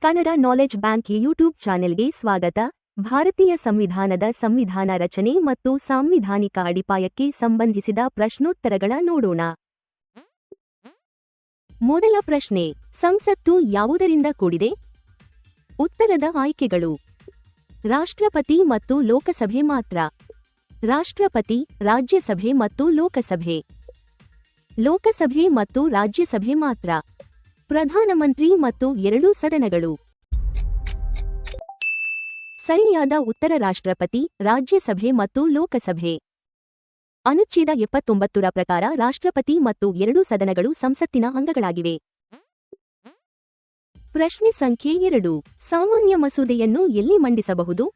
Kannada knowledge bank YouTube ಚಾನೆಲ್ಗೆ ಸ್ವಾಗತ. ಭಾರತೀಯ ಸಂವಿಧಾನದ ಸಂವಿಧಾನ ರಚನೆ ಮತ್ತು ಸಾಂವಿಧಾನಿಕ ಅಡಿಪಾಯಕ್ಕೆ ಸಂಬಂಧಿಸಿದ ಪ್ರಶ್ನೋತ್ತರಗಳ ನೋಡೋಣ. ಮೊದಲ ಪ್ರಶ್ನೆ, ಸಂಸತ್ತು ಯಾವುದರಿಂದ ಕೂಡಿದೆ? ಉತ್ತರದ ಆಯ್ಕೆಗಳು: ರಾಷ್ಟ್ರಪತಿ ಮತ್ತು ಲೋಕಸಭೆ ಮಾತ್ರ. ರಾಷ್ಟ್ರಪತಿ, ರಾಜ್ಯಸಭೆ ಮತ್ತು ಲೋಕಸಭೆ. ಲೋಕಸಭೆ ಮತ್ತು ರಾಜ್ಯಸಭೆ ಮಾತ್ರ. ಪ್ರಧಾನಮಂತ್ರಿ ಮತ್ತು 2 ಸದನಗಳು. ಸರಿಯಾದ ಉತ್ತರ ರಾಷ್ಟ್ರಪತಿ, ರಾಜ್ಯಸಭೆ ಮತ್ತು ಲೋಕಸಭೆ. ಅನುಚ್ಛೇದ 79ರ ಪ್ರಕಾರ ರಾಷ್ಟ್ರಪತಿ ಮತ್ತು 2 ಸದನಗಳು ಸಂಸತ್ತಿನ ಅಂಗಗಳಾಗಿವೆ. ಪ್ರಶ್ನೆ ಸಂಖ್ಯೆ 2, ಸಾಮಾನ್ಯ ಮಸೂದೆಯನ್ನು ಎಲ್ಲಿ ಮಂಡಿಸಬಹುದು?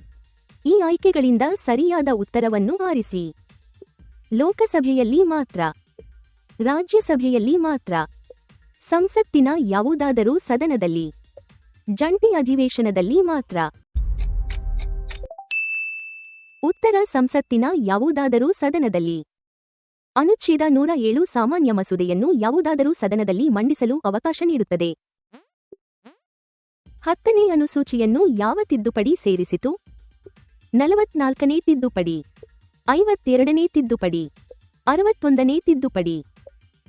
ಈ ಆಯ್ಕೆಗಳಿಂದ ಸರಿಯಾದ ಉತ್ತರವನ್ನು ಆರಿಸಿ. ಲೋಕಸಭೆಯಲ್ಲಿ ಮಾತ್ರ. ರಾಜ್ಯಸಭೆಯಲ್ಲಿ ಮಾತ್ರ. ಸಂಸತ್ತಿನ ಯಾವುದಾದರೂ ಸದನದಲ್ಲಿ. ಜಂಟಿ ಅಧಿವೇಶನದಲ್ಲಿ ಮಾತ್ರ. ಉತ್ತರ ಸಂಸತ್ತಿನ ಯಾವುದಾದರೂ ಸದನದಲ್ಲಿ. ಅನುಚ್ಛೇದ 107 ಸಾಮಾನ್ಯ ಮಸೂದೆಯನ್ನು ಯಾವುದಾದರೂ ಸದನದಲ್ಲಿ ಮಂಡಿಸಲು ಅವಕಾಶ ನೀಡುತ್ತದೆ. 10ನೇ ಅನುಸೂಚಿಯನ್ನು ಯಾವ ತಿದ್ದುಪಡಿ ಸೇರಿಸಿತು? 44ನೇ ತಿದ್ದುಪಡಿ, 52ನೇ ತಿದ್ದುಪಡಿ, 61ನೇ ತಿದ್ದುಪಡಿ,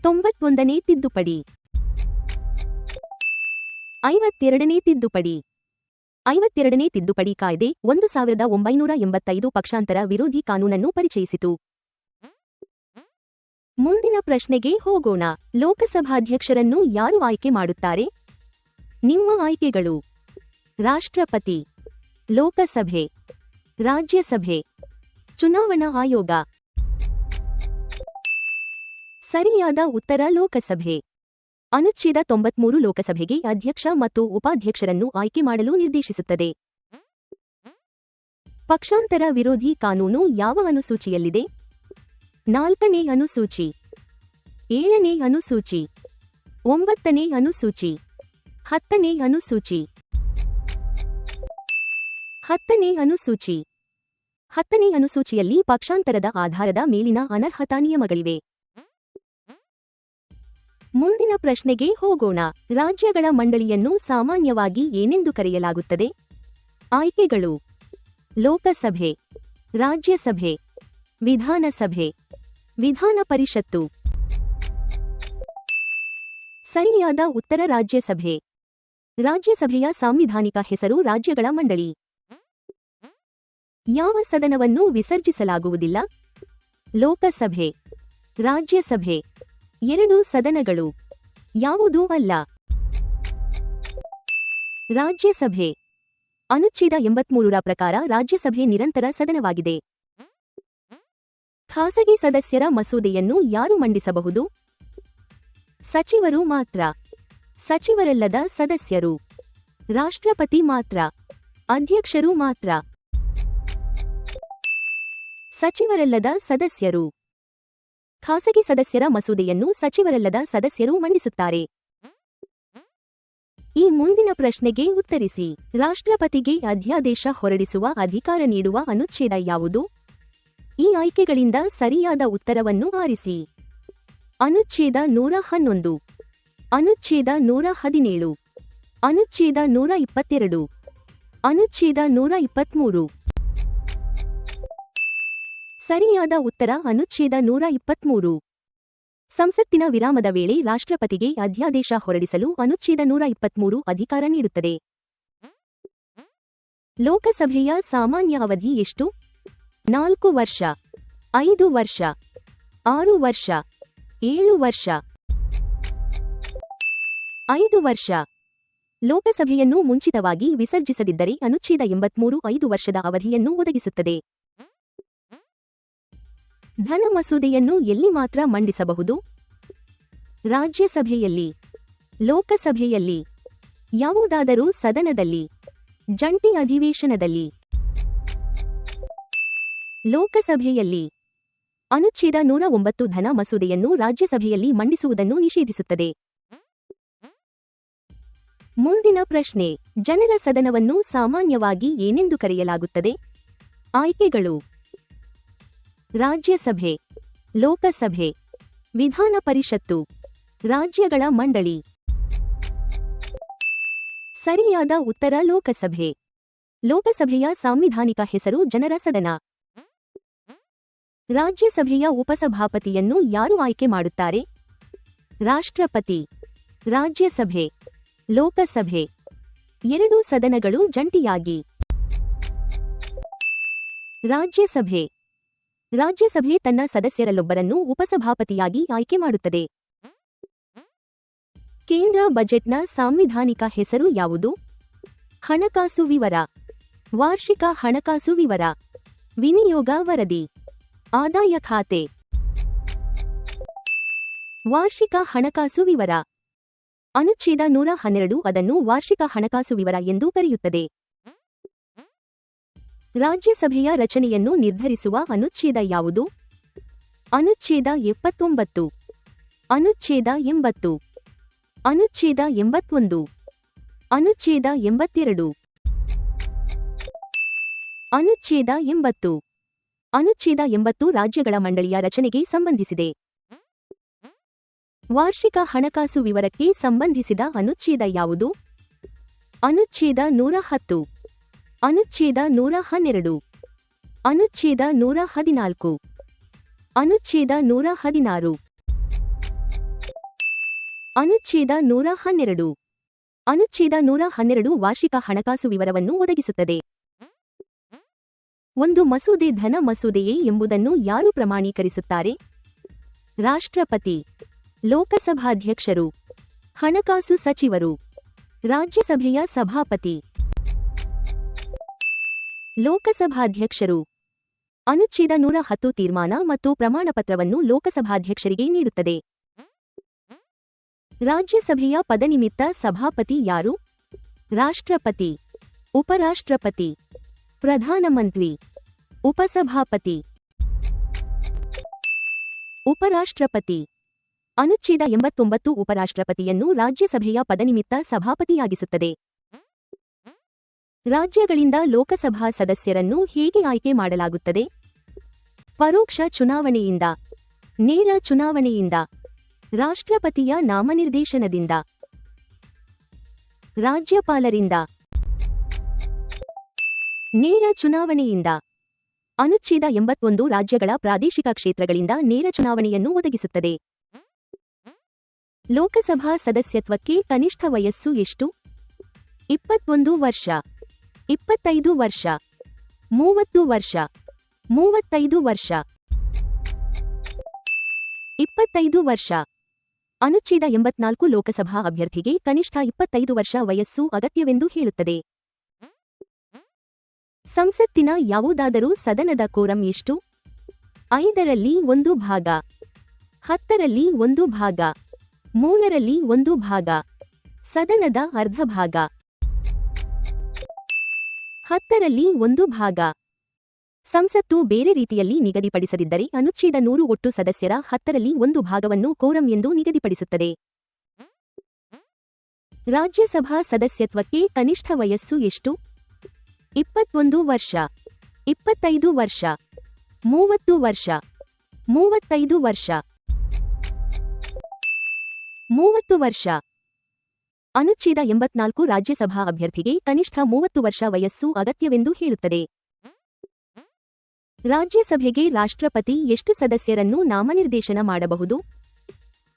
91ನೇ ತಿದ್ದುಪಡಿ, 52ನೇ ತಿದ್ದುಪಡಿ. 52ನೇ ತಿದ್ದುಪಡಿ ಕಾಯ್ದೆ 1985 ಪಕ್ಷಾಂತರ ವಿರೋಧಿ ಕಾನೂನನ್ನು ಪರಿಚಯಿಸಿತು. ಮುಂದಿನ ಪ್ರಶ್ನೆಗೆ ಹೋಗೋಣ. ಲೋಕಸಭಾಧ್ಯಕ್ಷರನ್ನು ಯಾರು ಆಯ್ಕೆ ಮಾಡುತ್ತಾರೆ? ನಿಮ್ಮ ಆಯ್ಕೆಗಳು: ರಾಷ್ಟ್ರಪತಿ, ಲೋಕಸಭೆ, ರಾಜ್ಯಸಭೆ, ಚುನಾವಣಾ ಆಯೋಗ. ಸರಿಯಾದ ಉತ್ತರ ಲೋಕಸಭೆ. ಅನುಚ್ಛೇದ 93 ಲೋಕಸಭೆಗೆ ಅಧ್ಯಕ್ಷ ಮತ್ತು ಉಪಾಧ್ಯಕ್ಷರನ್ನು ಆಯ್ಕೆ ಮಾಡಲು ನಿರ್ದೇಶಿಸುತ್ತದೆ. ಪಕ್ಷಾಂತರ ವಿರೋಧಿ ಕಾನೂನು ಯಾವ ಅನುಸೂಚಿಯಲ್ಲಿದೆ? 4ನೇ ಅನುಸೂಚಿ, 7ನೇ ಅನುಸೂಚಿ, 9ನೇ ಅನುಸೂಚಿ, 10ನೇ ಅನುಸೂಚಿ. 10ನೇ ಅನುಸೂಚಿ. 10ನೇ ಅನುಸೂಚಿಯಲ್ಲಿ ಪಕ್ಷಾಂತರದ ಆಧಾರದ ಮೇಲಿನ ಅನರ್ಹತಾ ನಿಯಮಗಳಿವೆ. ಮುಂದಿನ ಪ್ರಶ್ನೆಗೆ ಹೋಗೋಣ. ರಾಜ್ಯಗಳ ಮಂಡಳಿಯನ್ನು ಸಾಮಾನ್ಯವಾಗಿ ಏನೆಂದು ಕರೆಯಲಾಗುತ್ತದೆ? ಆಯ್ಕೆಗಳು: ಲೋಕಸಭೆ, ರಾಜ್ಯಸಭೆ, ವಿಧಾನಸಭೆ, ವಿಧಾನ ಪರಿಷತ್ತು. ಸರಿಯಾದ ಉತ್ತರ ರಾಜ್ಯಸಭೆ. ರಾಜ್ಯಸಭೆಯ ಸಾಂವಿಧಾನಿಕ ಹೆಸರು ರಾಜ್ಯಗಳ ಮಂಡಳಿ. ಯಾವ ಸದನವನ್ನು ವಿಸರ್ಜಿಸಲಾಗುವುದಿಲ್ಲ? ಲೋಕಸಭೆ, ರಾಜ್ಯಸಭೆ. 2 ಸದನಗಳು. ಯಾವುದೂ ಅಲ್ಲ. ರಾಜ್ಯಸಭೆ. ಅನುಚ್ಛೇದ 83ರ ಪ್ರಕಾರ ರಾಜ್ಯಸಭೆ ನಿರಂತರ ಸದನವಾಗಿದೆ. ಖಾಸಗಿ ಸದಸ್ಯರ ಮಸೂದೆಯನ್ನು ಯಾರು ಮಂಡಿಸಬಹುದು? ಸಚಿವರು ಮಾತ್ರ. ಸಚಿವರಲ್ಲದ ಸದಸ್ಯರು. ರಾಷ್ಟ್ರಪತಿ ಮಾತ್ರ. ಅಧ್ಯಕ್ಷರು ಮಾತ್ರ. ಸಚಿವರಲ್ಲದ ಸದಸ್ಯರು. ಖಾಸಗಿ ಸದಸ್ಯರ ಮಸೂದೆಯನ್ನು ಸಚಿವರಲ್ಲದ ಸದಸ್ಯರು ಮಂಡಿಸುತ್ತಾರೆ. ಈ ಮುಂದಿನ ಪ್ರಶ್ನೆಗೆ ಉತ್ತರಿಸಿ. ರಾಷ್ಟ್ರಪತಿಗೆ ಅಧ್ಯಾದೇಶ ಹೊರಡಿಸುವ ಅಧಿಕಾರ ನೀಡುವ ಅನುಚ್ಛೇದ ಯಾವುದು? ಈ ಆಯ್ಕೆಗಳಿಂದ ಸರಿಯಾದ ಉತ್ತರವನ್ನು ಆರಿಸಿ. ಅನುಚ್ಛೇದ 111, ಅನುಚ್ಛೇದ 117, ಅನುಚ್ಛೇದ 122, ಅನುಚ್ಛೇದ 123. ಸರಿಯಾದ ಉತ್ತರ ಅನುಚ್ಛೇದ 123. ಸಂಸತ್ತಿನ ವಿರಾಮದ ವೇಳೆ ರಾಷ್ಟ್ರಪತಿಗೆ ಅಧ್ಯಾದೇಶ ಹೊರಡಿಸಲು ಅನುಚ್ಛೇದ 123 ಅಧಿಕಾರ ನೀಡುತ್ತದೆ. ಲೋಕಸಭೆಯ ಸಾಮಾನ್ಯ ಅವಧಿ ಎಷ್ಟು? 4 ವರ್ಷ, 5 ವರ್ಷ, 6 ವರ್ಷ, 7 ವರ್ಷ. 5 ವರ್ಷ. ಲೋಕಸಭೆಯನ್ನು ಮುಂಚಿತವಾಗಿ ವಿಸರ್ಜಿಸದಿದ್ದರೆ ಅನುಚ್ಛೇದ 83 5 ವರ್ಷದ ಅವಧಿಯನ್ನು ಒದಗಿಸುತ್ತದೆ. ಧನ ಮಸೂದೆಯನ್ನು ಎಲ್ಲಿ ಮಾತ್ರ ಮಂಡಿಸಬಹುದು? ರಾಜ್ಯಸಭೆಯಲ್ಲಿ. ಲೋಕಸಭೆಯಲ್ಲಿ. ಯಾವುದಾದರೂ ಸದನದಲ್ಲಿ. ಜಂಟಿ ಅಧಿವೇಶನದಲ್ಲಿ. ಲೋಕಸಭೆಯಲ್ಲಿ. ಅನುಚ್ಛೇದ 109 ಧನ ಮಸೂದೆಯನ್ನು ರಾಜ್ಯಸಭೆಯಲ್ಲಿ ಮಂಡಿಸುವುದನ್ನು ನಿಷೇಧಿಸುತ್ತದೆ. ಮುಂದಿನ ಪ್ರಶ್ನೆ, ಜನರ ಸದನವನ್ನು ಸಾಮಾನ್ಯವಾಗಿ ಏನೆಂದು ಕರೆಯಲಾಗುತ್ತದೆ? ಆಯ್ಕೆಗಳು: ರಾಜ್ಯಸಭೆ, ಲೋಕಸಭೆ, ವಿಧಾನ ಪರಿಷತ್ತು, ರಾಜ್ಯಗಳ ಮಂಡಳಿ. ಸರಿಯಾದ ಉತ್ತರ ಲೋಕಸಭೆ. ಲೋಕಸಭೆಯ ಸಾಂವಿಧಾನಿಕ ಹೆಸರು ಜನರ ಸದನ. ರಾಜ್ಯಸಭೆಯ ಉಪಸಭಾಪತಿಯನ್ನು ಯಾರು ಆಯ್ಕೆ ಮಾಡುತ್ತಾರೆ? ರಾಷ್ಟ್ರಪತಿ. ರಾಜ್ಯಸಭೆ, ಲೋಕಸಭೆ ಎರಡೂ ಸದನಗಳು ಜಂಟಿಯಾಗಿ. ರಾಜ್ಯಸಭೆ. ರಾಜ್ಯಸಭೆ ತನ್ನ ಸದಸ್ಯರಲ್ಲೊಬ್ಬರನ್ನು ಉಪಸಭಾಪತಿಯಾಗಿ ಆಯ್ಕೆ ಮಾಡುತ್ತದೆ. ಕೇಂದ್ರ ಬಜೆಟ್ನ ಸಾಂವಿಧಾನಿಕ ಹೆಸರು ಯಾವುದು? ಹಣಕಾಸು ವಿವರ, ವಾರ್ಷಿಕ ಹಣಕಾಸು ವಿವರ, ವಿನಿಯೋಗ ವರದಿ, ಆದಾಯ ಖಾತೆ. ವಾರ್ಷಿಕ ಹಣಕಾಸು ವಿವರ. ಅನುಚ್ಛೇದ 112 ಅದನ್ನು ವಾರ್ಷಿಕ ಹಣಕಾಸು ವಿವರ ಎಂದು ಕರೆಯುತ್ತದೆ. ರಾಜ್ಯಸಭೆಯ ರಚನೆಯನ್ನು ನಿರ್ಧರಿಸುವ ಅನುಚ್ಛೇದ ಯಾವುದು? ಅನುಚ್ಛೇದ 79, ಅನುಚ್ಛೇದ 80, ಅನುಚ್ಛೇದ 81, ಅನುಚ್ಛೇದ 82, ಅನುಚ್ಛೇದ 80. ಅನುಚ್ಛೇದ 80 ರಾಜ್ಯಗಳ ಮಂಡಳಿಯ ರಚನೆಗೆ ಸಂಬಂಧಿಸಿದೆ. ವಾರ್ಷಿಕ ಹಣಕಾಸು ವಿವರಕ್ಕೆ ಸಂಬಂಧಿಸಿದ ಅನುಚ್ಛೇದ ಯಾವುದು? ಅನುಚ್ಛೇದ 110, ಅನುಚ್ಛೇದ 112, ಅನುಚ್ಛೇದ 114, ಅನುಚ್ಛೇದ 116, ಅನುಚ್ಛೇದ 112. ಅನುಚ್ಛೇದ 112 ವಾರ್ಷಿಕ ಹಣಕಾಸು ವಿವರವನ್ನು ಒದಗಿಸುತ್ತದೆ. ಒಂದು ಮಸೂದೆ ಧನ ಮಸೂದೆಯೇ ಎಂಬುದನ್ನು ಯಾರು ಪ್ರಮಾಣೀಕರಿಸುತ್ತಾರೆ? ರಾಷ್ಟ್ರಪತಿ, ಲೋಕಸಭಾಧ್ಯಕ್ಷರು, ಹಣಕಾಸು ಸಚಿವರು, ರಾಜ್ಯಸಭೆಯ ಸಭಾಪತಿ. ಲೋಕಸಭಾಧ್ಯಕ್ಷರು. ಅನುಚ್ಛೇದ 110 ತೀರ್ಮಾನ ಮತ್ತು ಪ್ರಮಾಣಪತ್ರವನ್ನು ಲೋಕಸಭಾಧ್ಯಕ್ಷರಿಗೆ ನೀಡುತ್ತದೆ. ರಾಜ್ಯಸಭೆಯ ಪದನಿಮಿತ್ತ ಸಭಾಪತಿ ಯಾರು? ರಾಷ್ಟ್ರಪತಿ, ಉಪರಾಷ್ಟ್ರಪತಿ, ಪ್ರಧಾನಮಂತ್ರಿ, ಉಪಸಭಾಪತಿ. ಉಪರಾಷ್ಟ್ರಪತಿ. ಅನುಚ್ಛೇದ 89 ಉಪರಾಷ್ಟ್ರಪತಿಯನ್ನು ರಾಜ್ಯಸಭೆಯ ಪದನಿಮಿತ್ತ ಸಭಾಪತಿಯಾಗಿಸುತ್ತದೆ. ರಾಜ್ಯಗಳಿಂದ ಲೋಕಸಭಾ ಸದಸ್ಯರನ್ನು ಹೇಗೆ ಆಯ್ಕೆ ಮಾಡಲಾಗುತ್ತದೆ? ಪರೋಕ್ಷ ಚುನಾವಣೆಯಿಂದ, ನೇರ ಚುನಾವಣೆಯಿಂದ, ರಾಷ್ಟ್ರಪತಿಯ ನಾಮನಿರ್ದೇಶನದಿಂದ, ರಾಜ್ಯಪಾಲರಿಂದ. ನೇರ ಚುನಾವಣೆಯಿಂದ. ಅನುಚ್ಛೇದ 81 ರಾಜ್ಯಗಳ ಪ್ರಾದೇಶಿಕ ಕ್ಷೇತ್ರಗಳಿಂದ ನೇರ ಚುನಾವಣೆಯನ್ನು ಒದಗಿಸುತ್ತದೆ. ಲೋಕಸಭಾ ಸದಸ್ಯತ್ವಕ್ಕೆ ಕನಿಷ್ಠ ವಯಸ್ಸು ಎಷ್ಟು? 21 ವರ್ಷ, 25 ವರ್ಷ, 30 ವರ್ಷ, 35 ವರ್ಷ. 25 ವರ್ಷ. ಅನುಚ್ಛೇದ 84 ಲೋಕಸಭಾ ಅಭ್ಯರ್ಥಿಗೆ ಕನಿಷ್ಠ 25 ವರ್ಷ ವಯಸ್ಸು ಅಗತ್ಯವೆಂದು ಹೇಳುತ್ತದೆ. ಸಂಸತ್ತಿನ ಯಾವುದಾದರೂ ಸದನದ ಕೋರಂ ಎಷ್ಟು? 5ರಲ್ಲಿ 1 ಭಾಗ, 10ರಲ್ಲಿ 1 ಭಾಗ, 3ರಲ್ಲಿ 1 ಭಾಗ, ಸದನದ ಅರ್ಧ ಭಾಗ. 10ರಲ್ಲಿ 1 ಭಾಗ. ಸಂಸತ್ತು ಬೇರೆ ರೀತಿಯಲ್ಲಿ ನಿಗದಿಪಡಿಸದಿದ್ದರೆ ಅನುಚ್ಛೇದ 100 ಒಟ್ಟು ಸದಸ್ಯರ 10ರಲ್ಲಿ 1 ಭಾಗವನ್ನು ಕೋರಂ ಎಂದು ನಿಗದಿಪಡಿಸುತ್ತದೆ. ರಾಜ್ಯಸಭಾ ಸದಸ್ಯತ್ವಕ್ಕೆ ಕನಿಷ್ಠ ವಯಸ್ಸು ಎಷ್ಟು? 21 ವರ್ಷ, 25 ವರ್ಷ, 30 ವರ್ಷ, 35 ವರ್ಷ. 30 ವರ್ಷ. ಅನುಚ್ಛೇದ 84 ರಾಜ್ಯಸಭಾ ಅಭ್ಯರ್ಥಿಗೆ ಕನಿಷ್ಠ 30 ವರ್ಷ ವಯಸ್ಸು ಅಗತ್ಯವೆಂದು ಹೇಳುತ್ತದೆ. ರಾಜ್ಯಸಭೆಗೆ ರಾಷ್ಟ್ರಪತಿ ಎಷ್ಟು ಸದಸ್ಯರನ್ನು ನಾಮನಿರ್ದೇಶನ ಮಾಡಬಹುದು?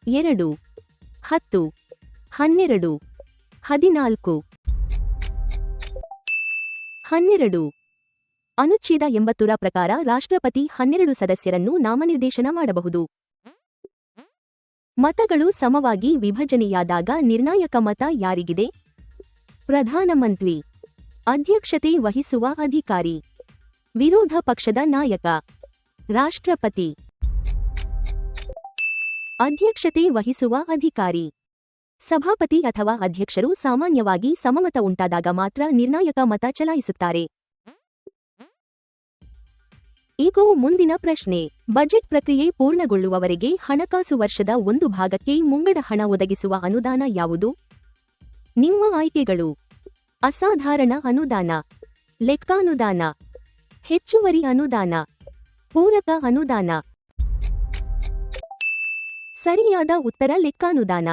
2, 10, 12, 14. 12. ಅನುಚ್ಛೇದ 80ರ ಪ್ರಕಾರ ರಾಷ್ಟ್ರಪತಿ 12 ಸದಸ್ಯರನ್ನು ನಾಮನಿರ್ದೇಶನ ಮಾಡಬಹುದು. ಮತಗಳು ಸಮವಾಗಿ ವಿಭಜನೆಯಾದಾಗ ನಿರ್ಣಾಯಕ ಮತ ಯಾರಿಗಿದೆ? ಪ್ರಧಾನಮಂತ್ರಿ. ಅಧ್ಯಕ್ಷತೆ ವಹಿಸುವ ಅಧಿಕಾರಿ. ವಿರೋಧ ಪಕ್ಷದ ನಾಯಕ. ರಾಷ್ಟ್ರಪತಿ. ಅಧ್ಯಕ್ಷತೆ ವಹಿಸುವ ಅಧಿಕಾರಿ. ಸಭಾಪತಿ ಅಥವಾ ಅಧ್ಯಕ್ಷರು ಸಾಮಾನ್ಯವಾಗಿ ಸಮಮತ ಉಂಟಾದಾಗ ಮಾತ್ರ ನಿರ್ಣಾಯಕ ಮತ ಚಲಾಯಿಸುತ್ತಾರೆ. ಈಗ ಮುಂದಿನ ಪ್ರಶ್ನೆ. ಬಜೆಟ್ ಪ್ರಕ್ರಿಯೆ ಪೂರ್ಣಗೊಳ್ಳುವವರೆಗೆ ಹಣಕಾಸು ವರ್ಷದ 1 ಭಾಗಕ್ಕೆ ಮುಂಗಡ ಹಣ ಒದಗಿಸುವ ಅನುದಾನ ಯಾವುದು? ನಿಮ್ಮ ಆಯ್ಕೆಗಳು: ಅಸಾಧಾರಣ ಅನುದಾನ, ಲೆಕ್ಕಾನುದಾನ, ಹೆಚ್ಚುವರಿ ಅನುದಾನ, ಪೂರಕ ಅನುದಾನ. ಸರಿಯಾದ ಉತ್ತರ ಲೆಕ್ಕಾನುದಾನ.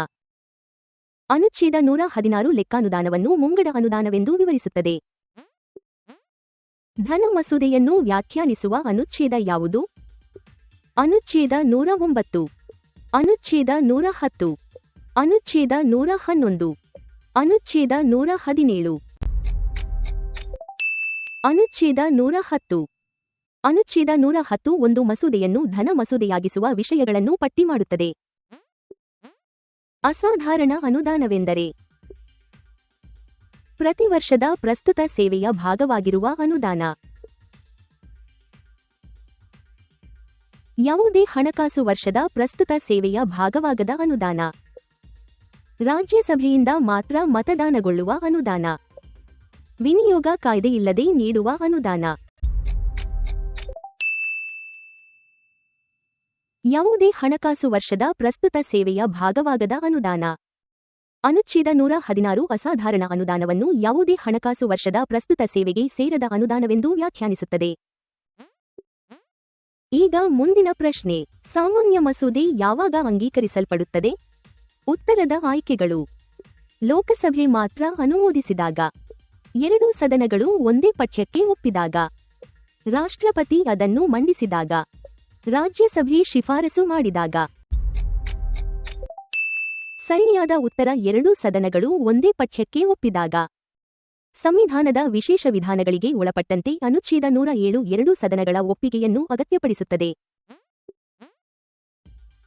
ಅನುಚ್ಛೇದ 116 ಲೆಕ್ಕಾನುದಾನವನ್ನು ಮುಂಗಡ ಅನುದಾನವೆಂದು ವಿವರಿಸುತ್ತದೆ. ಧನ ಮಸೂದೆಯನ್ನು ವ್ಯಾಖ್ಯಾನಿಸುವ ಅನುಚ್ಛೇದ ಯಾವುದು? ಅನುಚ್ಛೇದ 109, ಅನುಚ್ಛೇದ 110, ಅನುಚ್ಛೇದ 111, ಅನುಚ್ಛೇದ 117. ಅನುಚ್ಛೇದ 110. ಅನುಚ್ಛೇದ 110 ಒಂದು ಮಸೂದೆಯನ್ನು ಧನ ಮಸೂದೆಯಾಗಿಸುವ ವಿಷಯಗಳನ್ನು ಪಟ್ಟಿ ಮಾಡುತ್ತದೆ. ಅಸಾಧಾರಣ ಅನುದಾನವೆಂದರೆ ಪ್ರತಿ ವರ್ಷದ ಪ್ರಸ್ತುತ ಸೇವೆಯ ಭಾಗವಾಗಿರುವ ಅನುದಾನ. ಯಾವುದೇ ಹಣಕಾಸು ವರ್ಷದ ಪ್ರಸ್ತುತ ಸೇವೆಯ ಭಾಗವಾಗದ ಅನುದಾನ. ರಾಜ್ಯಸಭೆಯಿಂದ ಮಾತ್ರ ಮತದಾನಗೊಳ್ಳುವ ಅನುದಾನ. ವಿನಿಯೋಗ ಕಾಯ್ದೆಯಿಲ್ಲದೆ ನೀಡುವ ಅನುದಾನ. ಯಾವುದೇ ಹಣಕಾಸು ವರ್ಷದ ಪ್ರಸ್ತುತ ಸೇವೆಯ ಭಾಗವಾಗದ ಅನುದಾನ. ಅನುಚ್ಛೇದ 116 ಅಸಾಧಾರಣ ಅನುದಾನವನ್ನು ಯಾವುದೇ ಹಣಕಾಸು ವರ್ಷದ ಪ್ರಸ್ತುತ ಸೇವೆಗೆ ಸೇರದ ಅನುದಾನವೆಂದು ವ್ಯಾಖ್ಯಾನಿಸುತ್ತದೆ. ಈಗ ಮುಂದಿನ ಪ್ರಶ್ನೆ. ಸಾಮಾನ್ಯ ಮಸೂದೆ ಯಾವಾಗ ಅಂಗೀಕರಿಸಲ್ಪಡುತ್ತದೆ? ಉತ್ತರದ ಆಯ್ಕೆಗಳು. ಲೋಕಸಭೆ ಮಾತ್ರ ಅನುಮೋದಿಸಿದಾಗ, ಎರಡೂ ಸದನಗಳು ಒಂದೇ ಪಠ್ಯಕ್ಕೆ ಒಪ್ಪಿದಾಗ, ರಾಷ್ಟ್ರಪತಿ ಅದನ್ನು ಮಂಡಿಸಿದಾಗ, ರಾಜ್ಯಸಭೆ ಶಿಫಾರಸು ಮಾಡಿದಾಗ. ಸರಿಯಾದ ಉತ್ತರ ಎರಡೂ ಸದನಗಳು ಒಂದೇ ಪಠ್ಯಕ್ಕೆ ಒಪ್ಪಿದಾಗ. ಸಂವಿಧಾನದ ವಿಶೇಷ ವಿಧಾನಗಳಿಗೆ ಒಳಪಟ್ಟಂತೆ ಅನುಚ್ಛೇದ 107 ಎರಡೂ ಸದನಗಳ ಒಪ್ಪಿಗೆಯನ್ನು ಅಗತ್ಯಪಡಿಸುತ್ತದೆ.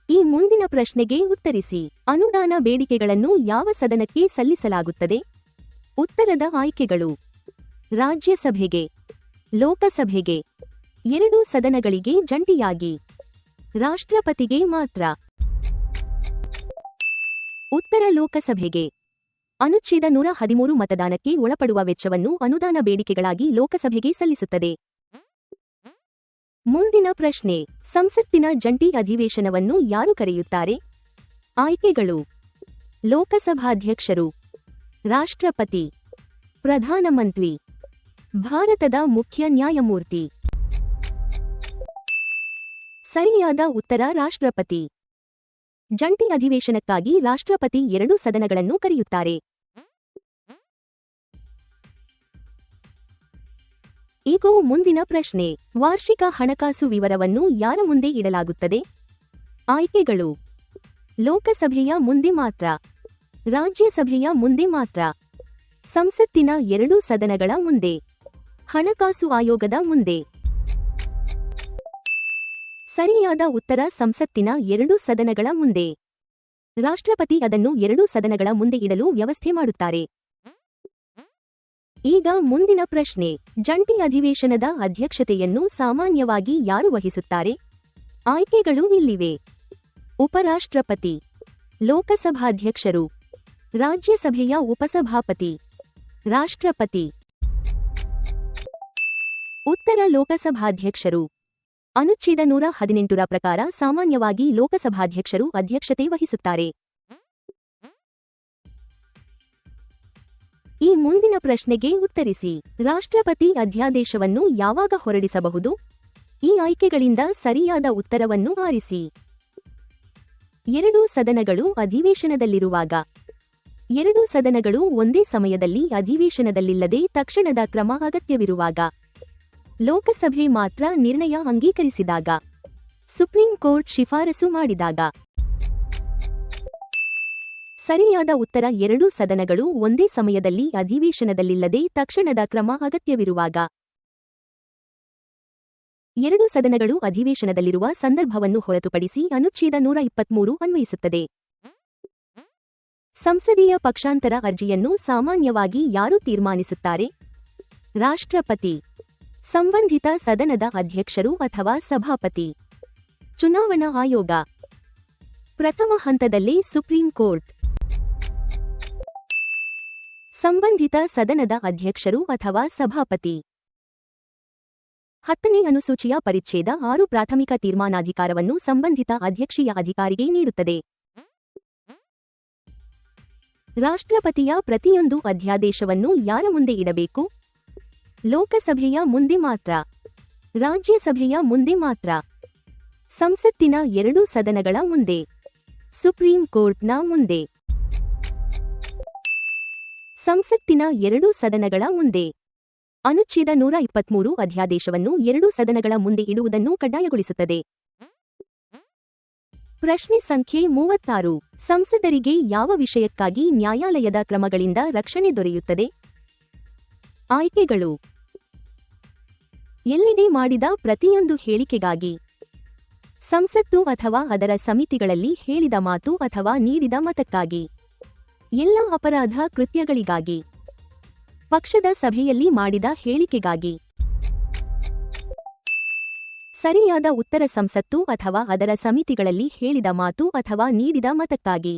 ಈ ಮುಂದಿನ ಪ್ರಶ್ನೆಗೆ ಉತ್ತರಿಸಿ. ಅನುದಾನ ಬೇಡಿಕೆಗಳನ್ನು ಯಾವ ಸದನಕ್ಕೆ ಸಲ್ಲಿಸಲಾಗುತ್ತದೆ? ಉತ್ತರದ ಆಯ್ಕೆಗಳು. ರಾಜ್ಯಸಭೆಗೆ, ಲೋಕಸಭೆಗೆ, ಎರಡೂ ಸದನಗಳಿಗೆ ಜಂಟಿಯಾಗಿ, ರಾಷ್ಟ್ರಪತಿಗೆ ಮಾತ್ರ. ಉತ್ತರ ಲೋಕಸಭೆಗೆ. ಅನುಚ್ಛೇದ 113 ಮತದಾನಕ್ಕೆ ಒಳಪಡುವ ವೆಚ್ಚವನ್ನು ಅನುದಾನ ಬೇಡಿಕೆಗಳಾಗಿ ಲೋಕಸಭೆಗೆ ಸಲ್ಲಿಸುತ್ತದೆ. ಮುಂದಿನ ಪ್ರಶ್ನೆ. ಸಂಸತ್ತಿನ ಜಂಟಿ ಅಧಿವೇಶನವನ್ನು ಯಾರು ಕರೆಯುತ್ತಾರೆ? ಆಯ್ಕೆಗಳು. ಲೋಕಸಭಾಧ್ಯಕ್ಷರು, ರಾಷ್ಟ್ರಪತಿ, ಪ್ರಧಾನಮಂತ್ರಿ, ಭಾರತದ ಮುಖ್ಯ ನ್ಯಾಯಮೂರ್ತಿ. ಸರಿಯಾದ ಉತ್ತರ ರಾಷ್ಟ್ರಪತಿ. ಜಂಟಿ ಅಧಿವೇಶನಕ್ಕಾಗಿ ರಾಷ್ಟ್ರಪತಿ ಎರಡೂ ಸದನಗಳನ್ನು ಕರೆಯುತ್ತಾರೆ. ಈಗ ಮುಂದಿನ ಪ್ರಶ್ನೆ. ವಾರ್ಷಿಕ ಹಣಕಾಸು ವಿವರವನ್ನು ಯಾರ ಮುಂದೆ ಇಡಲಾಗುತ್ತದೆ? ಆಯ್ಕೆಗಳು. ಲೋಕಸಭೆಯ ಮುಂದೆ ಮಾತ್ರ, ರಾಜ್ಯಸಭೆಯ ಮುಂದೆ ಮಾತ್ರ, ಸಂಸತ್ತಿನ ಎರಡೂ ಸದನಗಳ ಮುಂದೆ, ಹಣಕಾಸು ಆಯೋಗದ ಮುಂದೆ. ಸರಿಯಾದ ಉತ್ತರ ಸಂಸತ್ತಿನ ಎರಡೂ ಸದನಗಳ ಮುಂದೆ. ರಾಷ್ಟ್ರಪತಿ ಅದನ್ನು ಎರಡೂ ಸದನಗಳ ಮುಂದೆ ಇಡಲು ವ್ಯವಸ್ಥೆ ಮಾಡುತ್ತಾರೆ. ಈಗ ಮುಂದಿನ ಪ್ರಶ್ನೆ. ಜಂಟಿ ಅಧಿವೇಶನದ ಅಧ್ಯಕ್ಷತೆಯನ್ನು ಸಾಮಾನ್ಯವಾಗಿ ಯಾರು ವಹಿಸುತ್ತಾರೆ? ಆಯ್ಕೆಗಳು ಇಲ್ಲಿವೆ. ಉಪರಾಷ್ಟ್ರಪತಿ, ಲೋಕಸಭಾಧ್ಯಕ್ಷರು, ರಾಜ್ಯಸಭೆಯ ಉಪಸಭಾಪತಿ, ರಾಷ್ಟ್ರಪತಿ. ಉತ್ತರ ಲೋಕಸಭಾಧ್ಯಕ್ಷರು. ಅನುಚ್ಛೇದ 118 ಪ್ರಕಾರ ಸಾಮಾನ್ಯವಾಗಿ ಲೋಕಸಭಾಧ್ಯಕ್ಷರು ಅಧ್ಯಕ್ಷತೆ ವಹಿಸುತ್ತಾರೆ. ಈ ಮುಂದಿನ ಪ್ರಶ್ನೆಗೆ ಉತ್ತರಿಸಿ. ರಾಷ್ಟ್ರಪತಿ ಅಧ್ಯಾದೇಶವನ್ನು ಯಾವಾಗ ಹೊರಡಿಸಬಹುದು? ಈ ಆಯ್ಕೆಗಳಿಂದ ಸರಿಯಾದ ಉತ್ತರವನ್ನು ಆರಿಸಿ. ಎರಡೂ ಸದನಗಳು ಅಧಿವೇಶನದಲ್ಲಿರುವಾಗ, ಎರಡೂ ಸದನಗಳು ಒಂದೇ ಸಮಯದಲ್ಲಿ ಅಧಿವೇಶನದಲ್ಲಿಲ್ಲದೆ ತಕ್ಷಣದ ಕ್ರಮ ಅಗತ್ಯವಿರುವಾಗ, ಲೋಕಸಭೆ ಮಾತ್ರ ನಿರ್ಣಯ ಅಂಗೀಕರಿಸಿದಾಗ, ಸುಪ್ರೀಂ ಕೋರ್ಟ್ ಶಿಫಾರಸು ಮಾಡಿದಾಗ. ಸರಿಯಾದ ಉತ್ತರ ಎರಡೂ ಸದನಗಳು ಒಂದೇ ಸಮಯದಲ್ಲಿ ಅಧಿವೇಶನದಲ್ಲಿಲ್ಲದೆ ತಕ್ಷಣದ ಕ್ರಮ ಅಗತ್ಯವಿರುವಾಗ. ಎರಡೂ ಸದನಗಳು ಅಧಿವೇಶನದಲ್ಲಿರುವ ಸಂದರ್ಭವನ್ನು ಹೊರತುಪಡಿಸಿ ಅನುಚ್ಛೇದ 123 ಅನ್ವಯಿಸುತ್ತದೆ. ಸಂಸದೀಯ ಪಕ್ಷಾಂತರ ಅರ್ಜಿಯನ್ನು ಸಾಮಾನ್ಯವಾಗಿ ಯಾರು ತೀರ್ಮಾನಿಸುತ್ತಾರೆ? ರಾಷ್ಟ್ರಪತಿ, ಸಂಬಂಧಿತ ಸದನದ ಅಧ್ಯಕ್ಷರು ಅಥವಾ ಸಭಾಪತಿ, ಚುನಾವಣಾ ಆಯೋಗ, ಪ್ರಥಮ ಹಂತದಲ್ಲಿ ಸುಪ್ರೀಂ ಕೋರ್ಟ್. ಸಂಬಂಧಿತ ಸದನದ ಅಧ್ಯಕ್ಷರು ಅಥವಾ ಸಭಾಪತಿ. 10ನೇ ಅನುಸೂಚಿಯ ಪರಿಚ್ಛೇದ 6 ಪ್ರಾಥಮಿಕ ತೀರ್ಮಾನಾಧಿಕಾರವನ್ನು ಸಂಬಂಧಿತ ಅಧ್ಯಕ್ಷೀಯ ಅಧಿಕಾರಿಗೆ ನೀಡುತ್ತದೆ. ರಾಷ್ಟ್ರಪತಿಯ ಪ್ರತಿಯೊಂದು ಅಧ್ಯಾದೇಶವನ್ನು ಯಾರ ಮುಂದೆ ಇಡಬೇಕು? ಲೋಕಸಭೆಯ ಮುಂದೆ ಮಾತ್ರ, ರಾಜ್ಯಸಭೆಯ ಮುಂದೆ ಮಾತ್ರ, ಸಂಸತ್ತಿನ ಎರಡೂ ಸದನಗಳ ಮುಂದೆ, ಸುಪ್ರೀಂ ಕೋರ್ಟ್ನ ಮುಂದೆ. ಸಂಸತ್ತಿನ ಎರಡೂ ಸದನಗಳ ಮುಂದೆ. ಅನುಚ್ಛೇದ 123 ಅಧ್ಯಾದೇಶವನ್ನು ಎರಡೂ ಸದನಗಳ ಮುಂದೆ ಇಡುವುದನ್ನು ಕಡ್ಡಾಯಗೊಳಿಸುತ್ತದೆ. ಪ್ರಶ್ನೆ ಸಂಖ್ಯೆ 36. ಸಂಸದರಿಗೆ ಯಾವ ವಿಷಯಕ್ಕಾಗಿ ನ್ಯಾಯಾಲಯದ ಕ್ರಮಗಳಿಂದ ರಕ್ಷಣೆ ದೊರೆಯುತ್ತದೆ? ಆಯ್ಕೆಗಳು. ಎಲ್ಲೆಡೆ ಮಾಡಿದ ಪ್ರತಿಯೊಂದು ಹೇಳಿಕೆಗಾಗಿ, ಸಂಸತ್ತು ಅಥವಾ ಅದರ ಸಮಿತಿಗಳಲ್ಲಿ ಹೇಳಿದ ಮಾತು ಅಥವಾ ನೀಡಿದ ಮತಕ್ಕಾಗಿ, ಎಲ್ಲ ಅಪರಾಧ ಕೃತ್ಯಗಳಿಗಾಗಿ, ಪಕ್ಷದ ಸಭೆಯಲ್ಲಿ ಮಾಡಿದ ಹೇಳಿಕೆಗಾಗಿ. ಸರಿಯಾದ ಉತ್ತರ ಸಂಸತ್ತು ಅಥವಾ ಅದರ ಸಮಿತಿಗಳಲ್ಲಿ ಹೇಳಿದ ಮಾತು ಅಥವಾ ನೀಡಿದ ಮತಕ್ಕಾಗಿ.